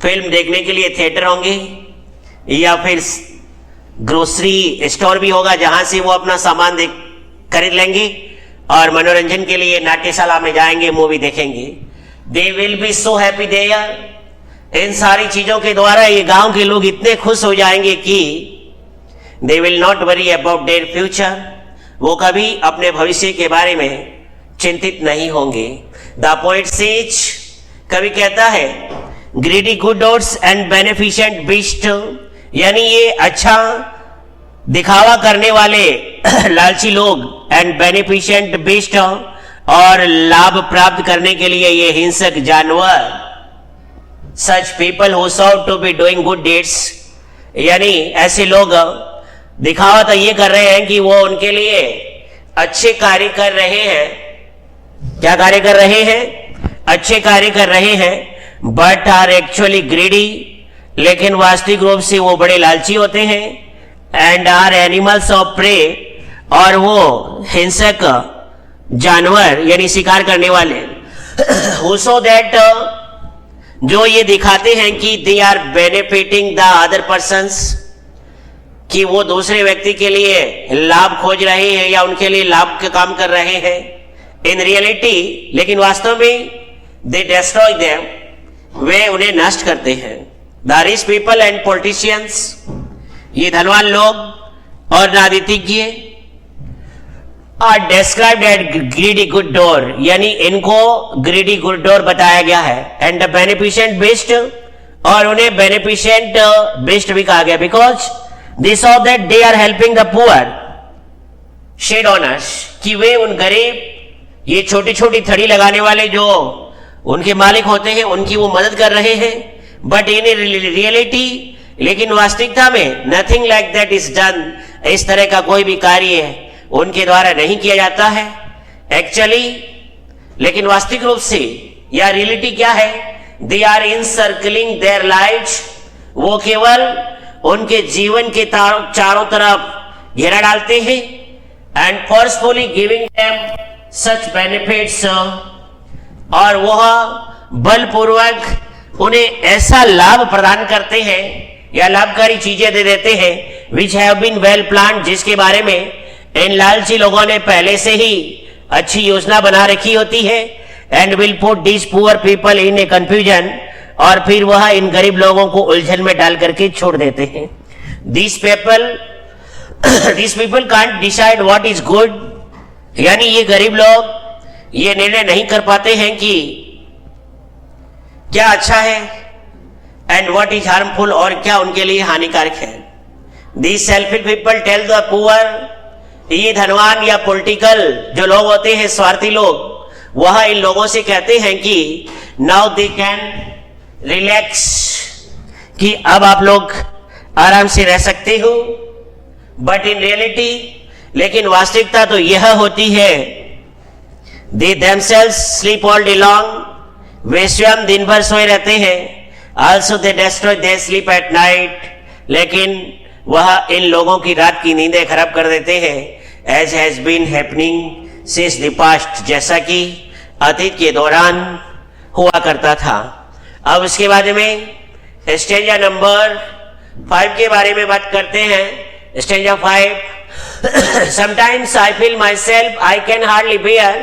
फिल्म देखने के लिए थिएटर होंगे या फिर ग्रोसरी स्टोर भी होगा, जहां से वो अपना सामान खरीद लेंगे और मनोरंजन के लिए नाट्यशाला में जाएंगे, मूवी देखेंगे। They will be so happy there, इन सारी चीजों के द्वारा ये गांव के लोग इतने खुश हो जाएंगे कि they will not worry about their future, वो कभी अपने भविष्य के बारे में चिंतित नहीं होंगे। द पोएट सेज, कवि कहता है, greedy good dots and beneficent beast, यानी ये अच्छा दिखावा करने वाले लालची लोग एंड बेनिफिशिएंट बीस्ट, और लाभ प्राप्त करने के लिए ये हिंसक जानवर। Such people who serve to be doing good deeds, यानी ऐसे लोग दिखावा तो ये कर रहे हैं कि वो उनके लिए अच्छे कार्य कर रहे हैं। क्या कार्य कर रहे हैं? अच्छे कार्य कर रहे हैं। बट आर एक्चुअली ग्रीडी, लेकिन वास्तविक रूप से वो बड़े लालची होते हैं। And are animals of prey, और वो हिंसक जानवर यानी शिकार करने वाले who so that जो ये दिखाते हैं कि they are benefiting the other persons, कि वो दूसरे व्यक्ति के लिए लाभ खोज रहे हैं या उनके लिए लाभ के काम कर रहे हैं। इन रियलिटी, लेकिन वास्तव में दे डिस्ट्रॉय देम, वे उन्हें नष्ट करते हैं। The rich people and politicians, ये धनवान लोग और राजनीतिज्ञ are described at greedy good door, यानी इनको ग्रीडी गुड डोर बताया गया है। एंड द बेनिफिशिएंट बेस्ट, और उन्हें बेनिफिशिएंट बेस्ट भी कहा गया, because they saw that they are helping the poor shed owners, कि वे उन गरीब, ये छोटी छोटी थड़ी लगाने वाले जो उनके मालिक होते हैं, उनकी वो मदद कर रहे हैं। बट इन रियलिटी, लेकिन वास्तविकता में nothing like that is done, इस तरह का कोई भी कार्य उनके द्वारा नहीं किया जाता है एक्चुअली। लेकिन वास्तविक रूप से या रियलिटी क्या है, दे आर इनसर्कलिंग देयर लाइव्स, वो केवल उनके जीवन के चारों तरफ घेरा डालते हैं। And forcefully giving them such benefits, और वह बलपूर्वक उन्हें ऐसा लाभ प्रदान करते हैं या लाभकारी चीजें दे देते हैं, which have been well planned, जिसके बारे में इन लालची लोगों ने पहले से ही अच्छी योजना बना रखी होती है। And will put this poor people in a confusion, और फिर वह इन गरीब लोगों को उलझन में डाल करके छोड़ देते हैं। This people can't decide what is good, यानी ये गरीब लोग ये निर्णय नहीं कर पाते हैं कि क्या अच्छा है, एंड व्हाट इज हार्मफुल, और क्या उनके लिए हानिकारक है। This selfish people tell the poor, ये धनवान या पॉलिटिकल जो लोग होते हैं, स्वार्थी लोग, वह इन लोगों से कहते हैं कि नाउ दे कैन रिलैक्स, कि अब आप लोग आराम से रह सकते हो। बट इन रियलिटी, लेकिन वास्तविकता तो यह होती है, they themselves sleep all day long, वे स्वयं दिन भर सोए रहते हैं। Also they destroy their sleep at night, लेकिन वह इन लोगों की रात की नींदें खराब कर देते हैं। As has been happening since the past, जैसा कि अतीत के दौरान हुआ करता था। अब उसके बाद में स्टेंजा नंबर 5 के बारे में बात करते हैं। Stanza 5, sometimes I feel myself I can hardly bear,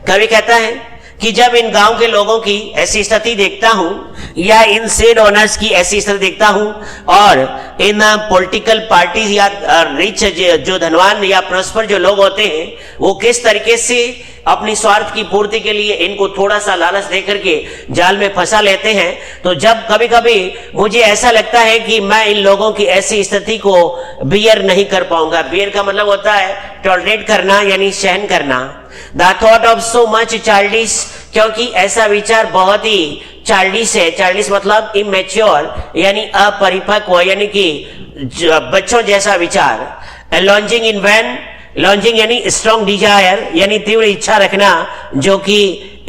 कवि कहता है कि जब इन गांव के लोगों की ऐसी स्थिति देखता हूं या इन शेड ओनर्स की ऐसी स्थिति देखता हूं, और इन पॉलिटिकल पार्टीज या रिच जो धनवान या प्रॉस्पर जो लोग होते हैं, वो किस तरीके से अपनी स्वार्थ की पूर्ति के लिए इनको थोड़ा सा लालच देकर के जाल में फंसा लेते हैं, तो जब कभी कभी मुझे ऐसा लगता है कि मैं इन लोगों की ऐसी स्थिति को बियर नहीं कर पाऊंगा। बियर का मतलब होता है टॉलरेट करना, यानी सहन करना। The thought of so much childish, क्योंकि ऐसा विचार बहुत ही चाइल्डिश है। चाइल्डिश मतलब इमेच्योर, यानी अपरिपक्व, यानी कि बच्चों जैसा विचार। लॉन्जिंग इन वैन, लॉन्जिंग यानी स्ट्रॉन्ग डिजायर, यानी तीव्र इच्छा रखना जो कि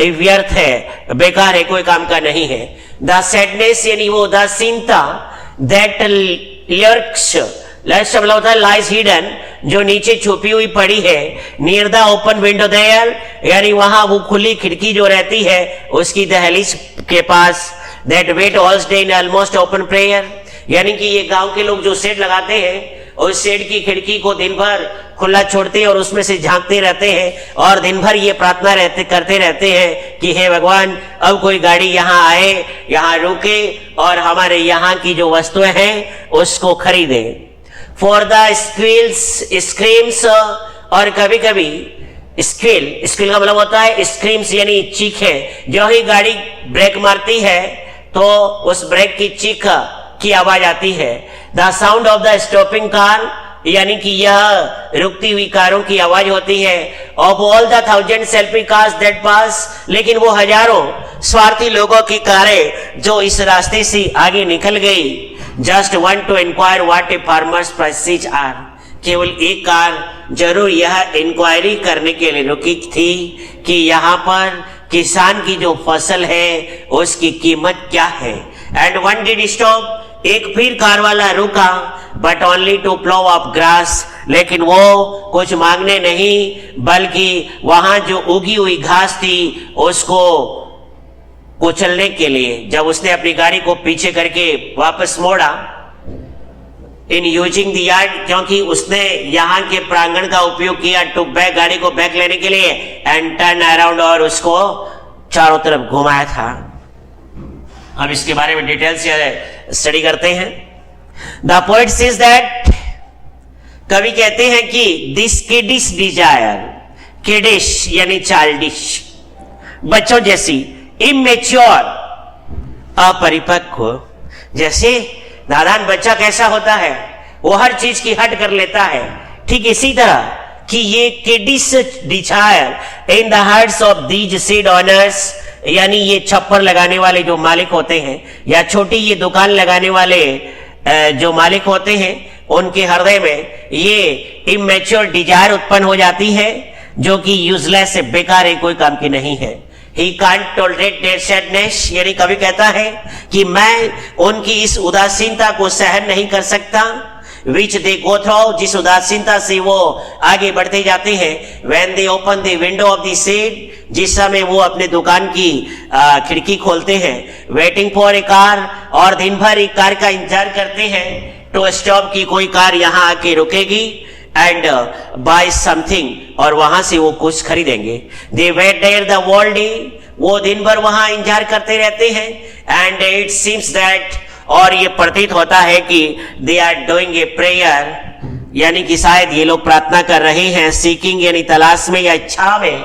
व्यर्थ है, बेकार है, कोई काम का नहीं है। द सैडनेस यानी वो उदासीनता, दैट लर्क्स, लर्क्स मतलब होता है लाइज हिडन, जो नीचे छुपी हुई पड़ी है। Near the open window there, यानी वहां वो खुली खिड़की जो रहती है उसकी दहलीज के पास। That wait all day in almost open prayer, यानी कि ये गांव के लोग जो शेड लगाते हैं, उस शेड की खिड़की को दिन भर खुला छोड़ते हैं और उसमें से झांकते रहते हैं, और दिन भर ये प्रार्थना करते रहते हैं कि हे भगवान, अब कोई गाड़ी यहाँ आए, यहाँ रुके और हमारे यहाँ की जो वस्तुएं हैं उसको खरीदे। फॉर द स्क्रीम्स, और कभी कभी स्क्रील का मतलब होता है स्क्रीम्स यानी चीखें। जो ही गाड़ी ब्रेक मारती है तो उस ब्रेक की चीख की आवाज आती है। The sound of the stopping car, यानी कि यह रुकती हुई कारों की आवाज होती है। Of all the thousand selfie cars that पास, लेकिन वो हजारों स्वार्थी लोगों की कारें जो इस रास्ते से आगे निकल गई। Just one to enquire what a farmer's prices are, केवल एक कार जरूर यह इंक्वायरी करने के लिए रुकी थी कि यहाँ पर किसान की जो फसल है उसकी कीमत क्या है। एंड वन डिड स्टॉप, एक फिर कार वाला रुका, but only to plough up grass, लेकिन वो कुछ मांगने नहीं बल्कि वहां जो उगी हुई घास थी उसको कुचलने के लिए। जब उसने अपनी गाड़ी को पीछे करके वापस मोड़ा, इन यूजिंग द यार्ड, क्योंकि उसने यहाँ के प्रांगण का उपयोग किया टू बैक, गाड़ी को बैक लेने के लिए, एंड टर्न अराउंड, और उसको चारों तरफ घुमाया था। अब इसके बारे में डिटेल से स्टडी करते हैं। द पोएट सेज दैट, कवि कहते हैं कि दिस किडिश डिजायर, किडिश यानी चाइल्डिश, बच्चों जैसी, इमेच्योर अपरिपक्व, जैसे नादान बच्चा कैसा होता है, वो हर चीज की हट कर लेता है, ठीक इसी तरह कि ये kiddish desire in the hearts of these seed owners, यानी ये छप्पर लगाने वाले जो मालिक होते हैं या छोटी ये दुकान लगाने वाले जो मालिक होते हैं, उनके हृदय में ये इमेच्योर डिजायर उत्पन्न हो जाती है जो कि यूजलेस है, बेकार है, कोई काम की नहीं है। He can't tolerate their sadness, यानी कभी कहता है कि मैं उनकी इस उदासीनता को सहन नहीं कर सकता, which they go through, जिस उदासीनता से वो आगे बढ़ते जाते हैं, when they open the window of the shade, जिस समय वो अपने दुकान की खिड़की खोलते हैं, waiting for a car, और दिन भर एक कार का इंतजार करते हैं, to stop की कोई कार यहाँ आके रुकेगी, एंड बाय समथिंग, और वहां से वो कुछ खरीदेंगे। They wait there the whole day, वो दिन भर वहां इंतजार करते रहते हैं, एंड इट सीम्स दैट, और ये प्रतीत होता है कि they are doing a prayer, यानी कि शायद ये लोग प्रार्थना कर रहे हैं, सीकिंग यानी तलाश में या इच्छा में,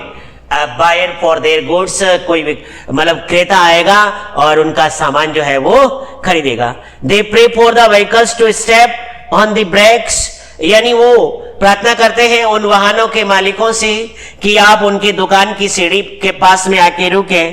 बायर फॉर देयर गुड्स, कोई मतलब क्रेता आएगा और उनका सामान जो है वो खरीदेगा। They pray for the vehicles to step on the brakes, यानी वो प्रार्थना करते हैं उन वाहनों के मालिकों से कि आप उनकी दुकान की सीढ़ी के पास में आके रुके,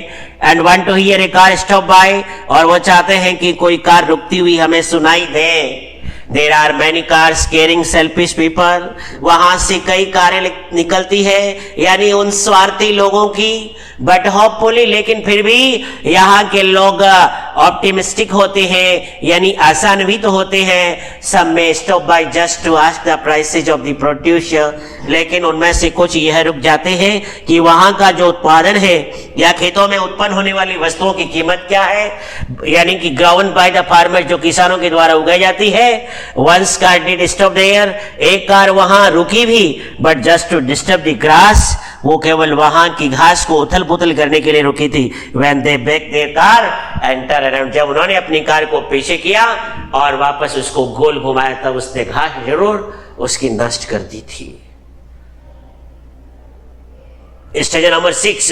and want to hear a car stop by, और वो चाहते हैं कि कोई कार रुकती हुई हमें सुनाई दे। There are many cars carrying selfish people, वहां से कई कारें निकलती है यानी उन स्वार्थी लोगों की, बट होपफुली, लेकिन फिर भी यहाँ के लोग ऑप्टिमिस्टिक होते हैं यानी आशान्वित होते हैं। सब में stop by just to ask the prices of the produce, लेकिन उनमें से कुछ यह रुक जाते हैं कि वहां का जो उत्पादन है या खेतों में उत्पन्न होने वाली वस्तुओं की कीमत क्या है, यानी कि ग्राउंड बाय द फार्मर, जो किसानों के द्वारा उगाई जाती है। Once car did stop there, एक कार वहां रुकी भी, but just to disturb the grass, वो केवल वहां की घास को उथल पुथल करने के लिए रुकी थी। When they back their car and turn around, जब उन्होंने अपनी कार को पीछे किया और वापस उसको गोल घुमाया, तब उसने घास जरूर उसकी नष्ट कर दी थी। Stage number 6,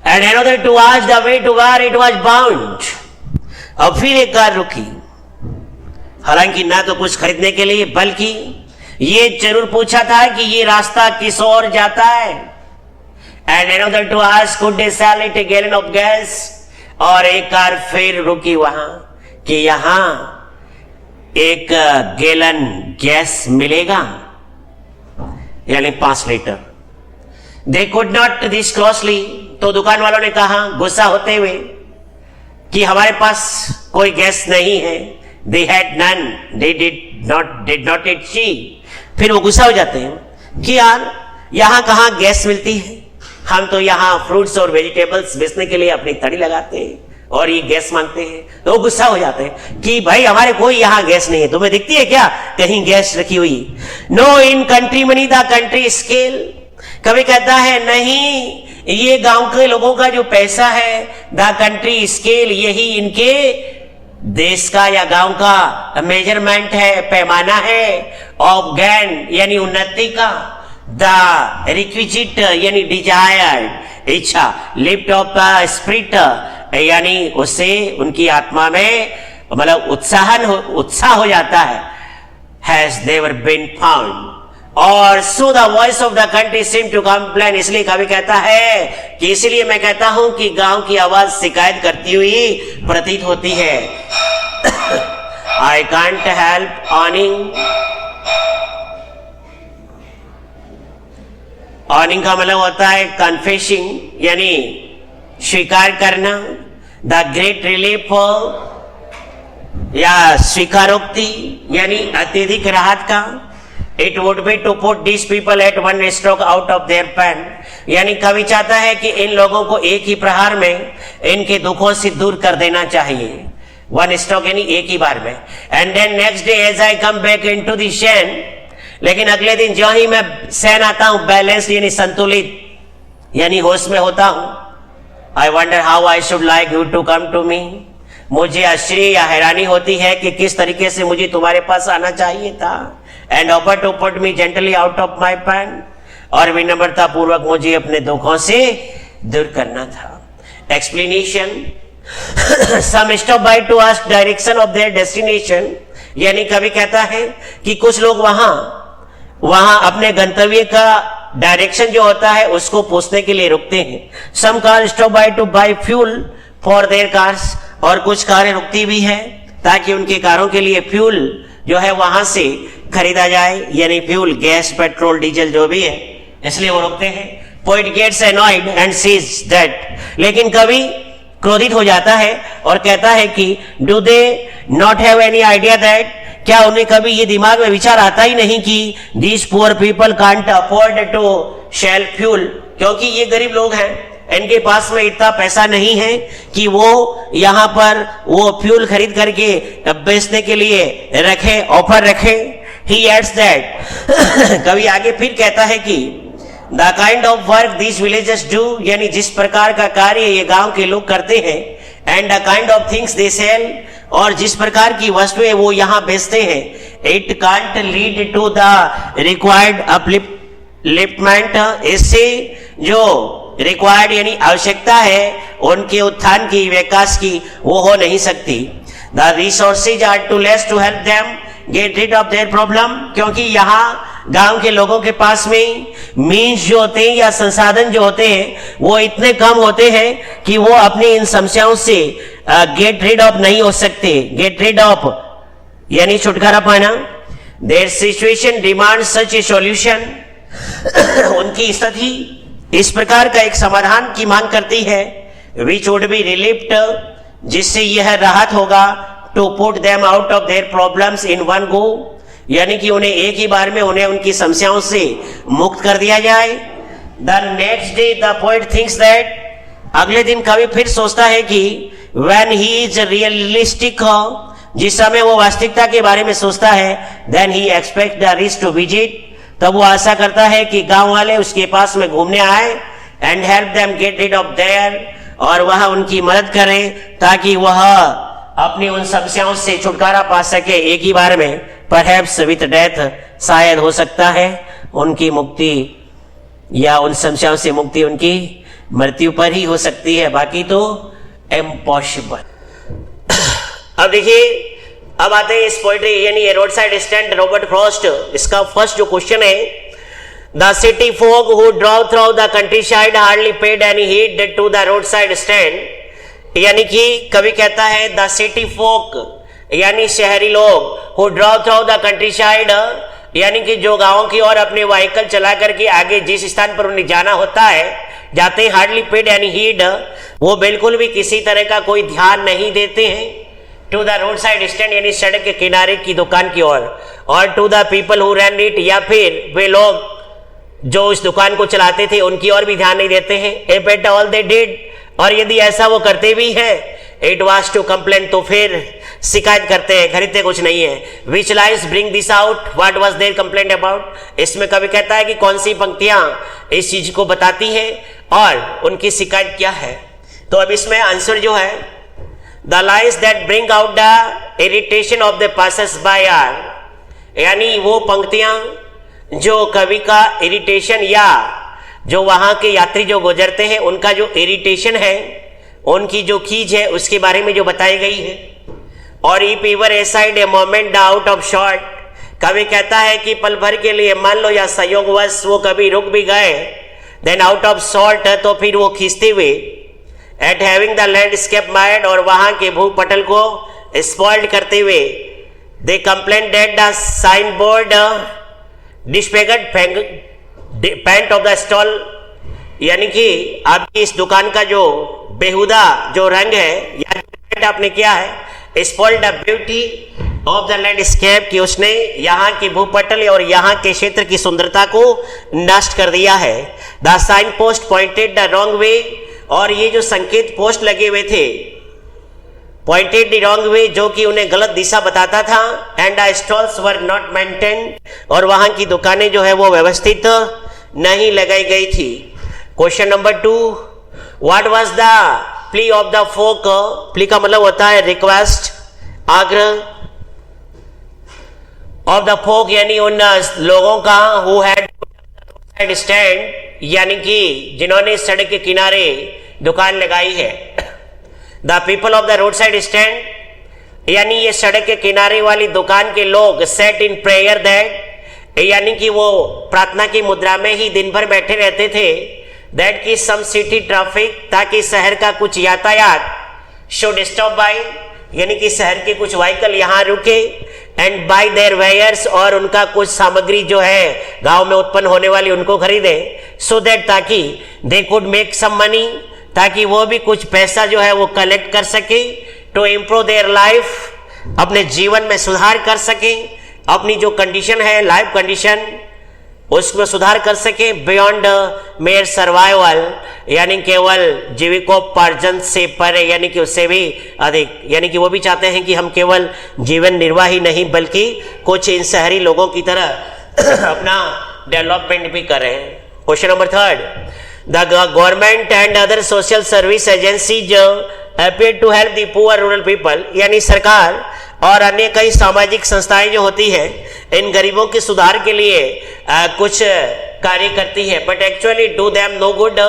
and another to ask the way to where it was bound, अब फिर एक कार रुकी, हालांकि ना तो कुछ खरीदने के लिए, बल्कि ये जरूर पूछा था कि ये रास्ता किस ओर जाता है। And another to ask could they sell it a gallon of gas, और एक कार फिर रुकी वहां कि यहां एक गैलन गैस मिलेगा, यानी 5 litre. They could not this closely, तो दुकान वालों ने कहा गुस्सा होते हुए कि हमारे पास कोई गैस नहीं है। They had none, they did not eat she, फिर वो गुस्सा हो जाते हैं कि यार यहां कहां गैस मिलती है, हम तो यहां फ्रूट्स और वेजिटेबल्स बेचने के लिए अपनी तड़ी लगाते हैं और ये गैस मांगते हैं। तो वो गुस्सा हो जाते हैं कि भाई हमारे कोई यहां गैस नहीं है, तुम्हें दिखती है क्या कहीं गैस रखी हुई? No in country money the country scale, कभी कहता है नहीं, ये गांव के लोगों का जो पैसा है, द कंट्री स्केल, यही इनके देश का या गांव का मेजरमेंट है, पैमाना है। ऑफ गैन यानी उन्नति का, द रिक्विजिट यानी डिजायर्ड, इच्छा, लिफ्ट ऑफ द स्पिरिट यानी उससे उनकी आत्मा में मतलब उत्साह हो जाता है। हैज नेवर बीन फाउंड, और so the voice of the country seem to complain, इसलिए कभी कहता है कि इसलिए मैं कहता हूं कि गांव की आवाज शिकायत करती हुई प्रतीत होती है। आई कांट हेल्प ऑनिंग, ऑनिंग का मतलब होता है कन्फेसिंग यानी स्वीकार करना। द ग्रेट रिलीफ या स्वीकारोक्ति यानी अत्यधिक राहत का, it would be to put this people at one stroke out of their pain, यानी कवि चाहता है कि इन लोगों को एक ही प्रहार में इनके दुखों से दूर कर देना चाहिए, वन स्ट्रोक यानी एक ही बार में। And then next day as I come back into the शैन, लेकिन अगले दिन जो ही मैं शैन आता हूं, बैलेंस्ड यानी संतुलित यानी होश में होता हूं, I wonder how I should like you to come to me, मुझे आश्चर्य या हैरानी होती है कि किस तरीके से मुझे तुम्हारे पास आना चाहिए था। And offer to put me gently out of my pain, और विनम्रता पूर्वक मुझे अपने दुखों से दूर करना था। Explanation, some stop by to ask direction of their destination, यानी कवि कहता है कि कुछ लोग वहां अपने गंतव्य का डायरेक्शन जो होता है उसको पूछने के लिए रुकते हैं। Some car stop by to buy fuel for their cars, और कुछ कारें रुकती भी है ताकि उनके कारों के लिए फ्यूल जो है वहां से खरीदा जाए, यानी फ्यूल, गैस, पेट्रोल, डीजल जो भी है, इसलिए वो रुकते हैं। Poet gets annoyed and sees that, लेकिन कवि क्रोधित हो जाता है और कहता है कि do they not have any idea that, क्या उन्हें कभी ये दिमाग में विचार आता ही नहीं कि these poor people can't afford to shell fuel, क्योंकि ये गरीब लोग हैं, इनके पास में इतना पैसा नहीं है कि वो यहाँ पर वो फ्यूल खरीद करके बेचने के लिए रखे, ऑफर रखे। ही एड्स दैट, कवि आगे फिर कहता है कि the kind of work this villages do, यानी जिस प्रकार का कार्य ये गांव के लोग करते हैं, and the kind of things they sell, और जिस प्रकार की वस्तुएं वो यहाँ बेचते हैं, it can't lead to the required upliftment, इससे जो रिक्वायर्ड यानी आवश्यकता है उनके उत्थान की, विकास की, वो हो नहीं सकती। The resources are too less to help them get rid of their problem, क्योंकि यहाँ गांव के लोगों के पास में मीन्स जो होते हैं या संसाधन जो होते हैं वो इतने कम होते हैं कि वो अपनी इन समस्याओं से गेट रिड ऑफ नहीं हो सकते। गेट रिड ऑफ यानी छुटकारा पाना। There situation demand such A solution, उनकी स्थिति इस प्रकार का एक समाधान की मांग करती है, विच वुड बी रिलीफ्ड, जिससे यह राहत होगा, to put them out of their problems in one go, यानी कि उन्हें एक ही बार में उन्हें उनकी समस्याओं से मुक्त कर दिया जाए। The next day the poet thinks that, अगले दिन कवि फिर सोचता है कि व्हेन ही इज रियलिस्टिक, जिस समय वो वास्तविकता के बारे में सोचता है, then he expect the rich to visit, तब वो आशा करता है कि गांव वाले उसके पास में घूमने आए, and help them get rid of their, और वह उनकी मदद करें ताकि वह अपनी उन समस्याओं से छुटकारा पा सके एक ही बार में। परहैप्स विथ डेथ, शायद हो सकता है उनकी मुक्ति या उन समस्याओं से मुक्ति उनकी मृत्यु पर ही हो सकती है, बाकी तो इम्पॉसिबल। अब देखिए, अब आते हैं इस पोइट्री यानी road side stand Robert Frost. इसका फर्स्ट जो क्वेश्चन है, the city folk who drive through the countryside hardly paid any heed to the road side stand, यानी कि कवि कहता है द सिटी फोक यानी शहरी लोग, who drive through the country side यानी कि जो गाँव की ओर अपने व्हीकल चला करके आगे जिस स्थान पर उन्हें जाना होता है जाते हैं, हार्डली पेड एनी हीड, वो बिल्कुल भी किसी तरह का कोई ध्यान नहीं देते हैं, to the road side stand यानी सड़क के किनारे की दुकान की ओर, और to the people who run it, या फिर वे लोग जो उस दुकान को चलाते थे उनकी ओर भी ध्यान नहीं देते हैं। If at all they did, और यदि ऐसा वो करते भी हैं, इट वाज टू कंप्लेन, तो फिर शिकायत करते हैं, खरीदते कुछ नहीं है। Which lines bring this out, what was their complaint about, इसमें कवि कहता है कि कौन सी पंक्तियां इस चीज को बताती है और उनकी शिकायत क्या है। तो अब इसमें आंसर जो है, the lines that bring out the irritation of the passers by are, यानी वो पंक्तियां जो कवि का इरिटेशन या जो वहां के यात्री जो गुजरते हैं उनका जो इरिटेशन है, उनकी जो खींच है, उसके बारे में जो बताई गई है। और if ईवर aside a moment out of short, कवि कहता है कि पल भर के लिए मान लो या संयोगवश वो कभी रुक भी गए, देन आउट ऑफ शॉर्ट, तो फिर वो खींचते हुए, at having the landscape mind, और वहां के भूपटल को स्पॉइल्ड करते हुए, they complain that the sign board disfigured paint of the stall, यानी कि आपकी इस दुकान का जो बेहुदा जो रंग है या आपने किया है, spoiled the beauty of the landscape, कि उसने यहाँ की भूपटल और यहाँ के क्षेत्र की सुंदरता को नष्ट कर दिया है। The signpost pointed the wrong way, और ये जो संकेत पोस्ट लगे हुए थे पॉइंटेड द रॉन्ग वे, जो कि उन्हें गलत दिशा बताता था। And the stalls were not maintain, और वहां की दुकानें जो है वो व्यवस्थित नहीं लगाई गई थी। Question number 2, what was the plea of the folk? Plea का मतलब होता है रिक्वेस्ट, आग्रह। ऑफ द फोक यानी उन लोगों का हु हैड स्टैंड, यानी कि जिन्होंने सड़क के किनारे दुकान लगाई है। The people of the road side stand, यानी ये सड़क के किनारे वाली दुकान के लोग सेट इन प्रेयर दैट, यानी कि वो प्रार्थना की मुद्रा में ही दिन भर बैठे रहते थे। दैट की सम सिटी ट्रैफिक, ताकि शहर का कुछ यातायात शुड स्टॉप बाय, यानी कि शहर के कुछ व्हीकल यहाँ रुके। एंड बाय देयर वेयर्स, और उनका कुछ सामग्री जो है गांव में उत्पन्न होने वाली उनको खरीदे। सो दैट, ताकि they could make some money, ताकि वो भी कुछ पैसा जो है वो कलेक्ट कर सके। टू इम्प्रूव देयर लाइफ, अपने जीवन में सुधार कर सके, अपनी जो कंडीशन है लाइफ कंडीशन उसमें सुधार कर सके। बियॉन्ड मेयर सर्वाइवल, यानी केवल जीविकोपार्जन से परे, यानी कि उससे भी अधिक, यानी कि वो भी चाहते हैं कि हम केवल जीवन निर्वाह ही नहीं बल्कि कुछ इन शहरी लोगों की तरह अपना डेवलपमेंट भी करें। Question number 3, the government and other social service agencies appear to help the poor rural people, यानी सरकार और अन्य कई सामाजिक संस्थाएं जो होती है इन गरीबों के सुधार के लिए कुछ कार्य करती है। But actually do them no good,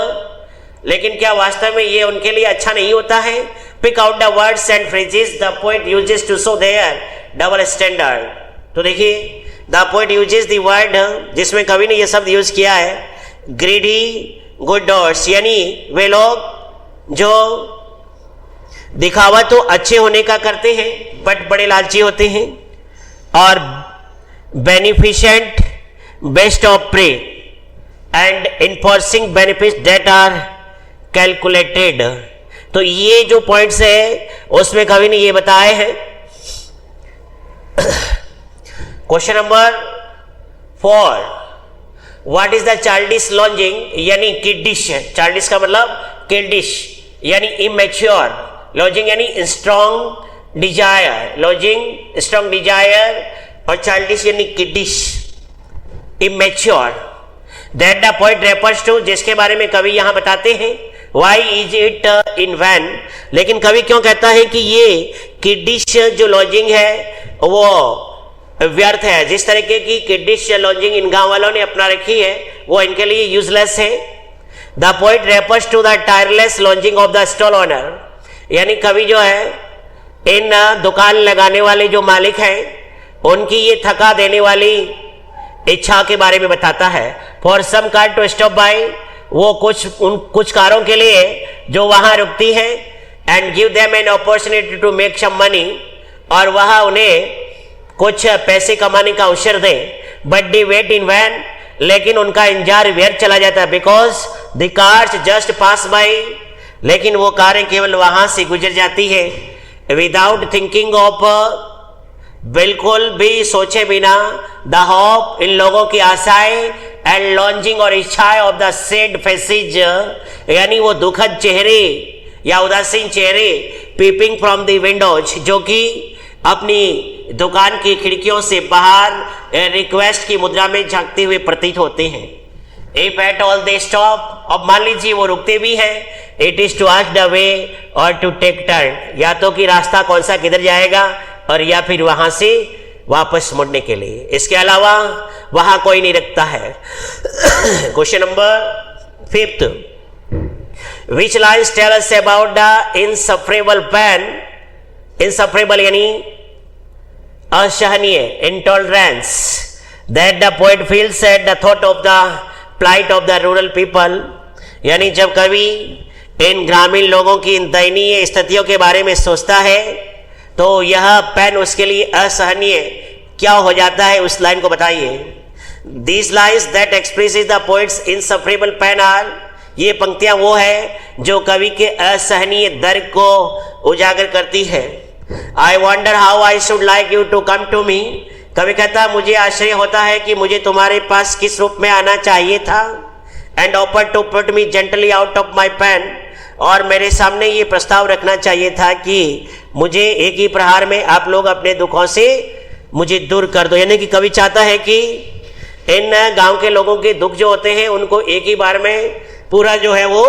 लेकिन क्या वास्तव में ये उनके लिए अच्छा नहीं होता है। Pick out the words and phrases the poet uses to show their double standard. तो देखिए, the poet uses the word, जिसमें कवि ने ये शब्द यूज किया है, ग्रीडी गुड डॉट्स, यानी वे लोग जो दिखावा तो अच्छे होने का करते हैं बट बड़े लालची होते हैं, और beneficent beast of prey and enforcing benefit that are calculated. तो ये जो पॉइंट्स है उसमें कवि ने ये बताए हैं। Question number 4, what is the childish longing, यानी किडिश। चाइल्डिश का मतलब किडिश यानी इमेच्योर, लॉजिंग यानी strong desire, longing strong desire, और चाइल्डिश यानी kiddish immature. That the point refers to, जिसके बारे में कवि यहां बताते हैं। Why is it in vain, लेकिन कवि क्यों कहता है कि ये किडिश जो लॉजिंग है वो व्यर्थ है। जिस तरीके की किडिश लॉजिंग इन गांव वालों ने अपना रखी है वो इनके लिए यूजलेस है। The point refers to the tireless longing of the stall owner, यानी कवि जो है इन दुकान लगाने वाले जो मालिक हैं उनकी ये थका देने वाली इच्छा के बारे में बताता है। For some car to stop by, वो कुछ कारों के लिए जो वहां रुकती है। And give them an opportunity to make some money, और वहां उन्हें कुछ पैसे कमाने का अवसर दे। But the wait in vain, लेकिन उनका इंतजार व्यर्थ चला जाता है। Because the cars just pass by, लेकिन वो कारें केवल वहां से गुजर जाती है। विदाउट थिंकिंग ऑफ, बिल्कुल भी सोचे बिना। द होप, इन लोगों की आशाएं। एंड लॉन्जिंग, और इच्छाएं ऑफ द सैड फेसेज, यानी वो दुखद चेहरे या उदासीन चेहरे। पीपिंग फ्रॉम द विंडोज, जो कि अपनी दुकान की खिड़कियों से बाहर रिक्वेस्ट की मुद्रा में झांकते हुए प्रतीत होते हैं। If at all they stop, अब मान लीजिए वो रुकते भी हैं। It is to ask the way और टू टेक टर्न, या तो कि रास्ता कौन सा किधर जाएगा और या फिर वहां से वापस मुड़ने के लिए। इसके अलावा वहां कोई नहीं रखता है। Question number 5, which lines tell us about the insufferable pain. Insufferable यानी असहनीय, intolerance, that the poet feels at the thought of the plight of the rural people, यानी जब कवि इन ग्रामीण लोगों की इन दयनीय स्थितियों के बारे में सोचता है तो यह पेन उसके लिए असहनीय क्या हो जाता है, उस लाइन को बताइए। These lines that expresses the poet's insufferable pain are, ये पंक्तियां वो है जो कवि के असहनीय दर्द को उजागर करती है। I wonder how I should like you to come to me. कवि कहता मुझे आश्चर्य होता है कि मुझे तुम्हारे पास किस रूप में आना चाहिए था। And offer to put me gently out of my pain. और मेरे सामने ये प्रस्ताव रखना चाहिए था कि मुझे एक ही प्रहार में आप लोग अपने दुखों से मुझे दूर कर दो। यानी कि कवि चाहता है कि इन गांव के लोगों के दुख जो होते हैं उनको एक ही बार में पूरा जो है वो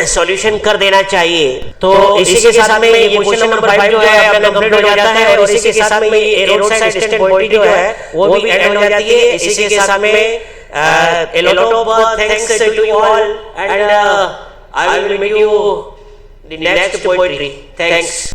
सॉल्यूशन कर देना चाहिए। तो इसी के साथ में ये क्वेश्चन नंबर 5 जो है अपना कंप्लीट हो जाता है और इसी के साथ में ये रोड साइड स्टैंड पोएट्री जो है वो भी एंड हो जाती है। इसी के साथ में a lot of thanks to you all and I will meet you the next poetry. Thanks.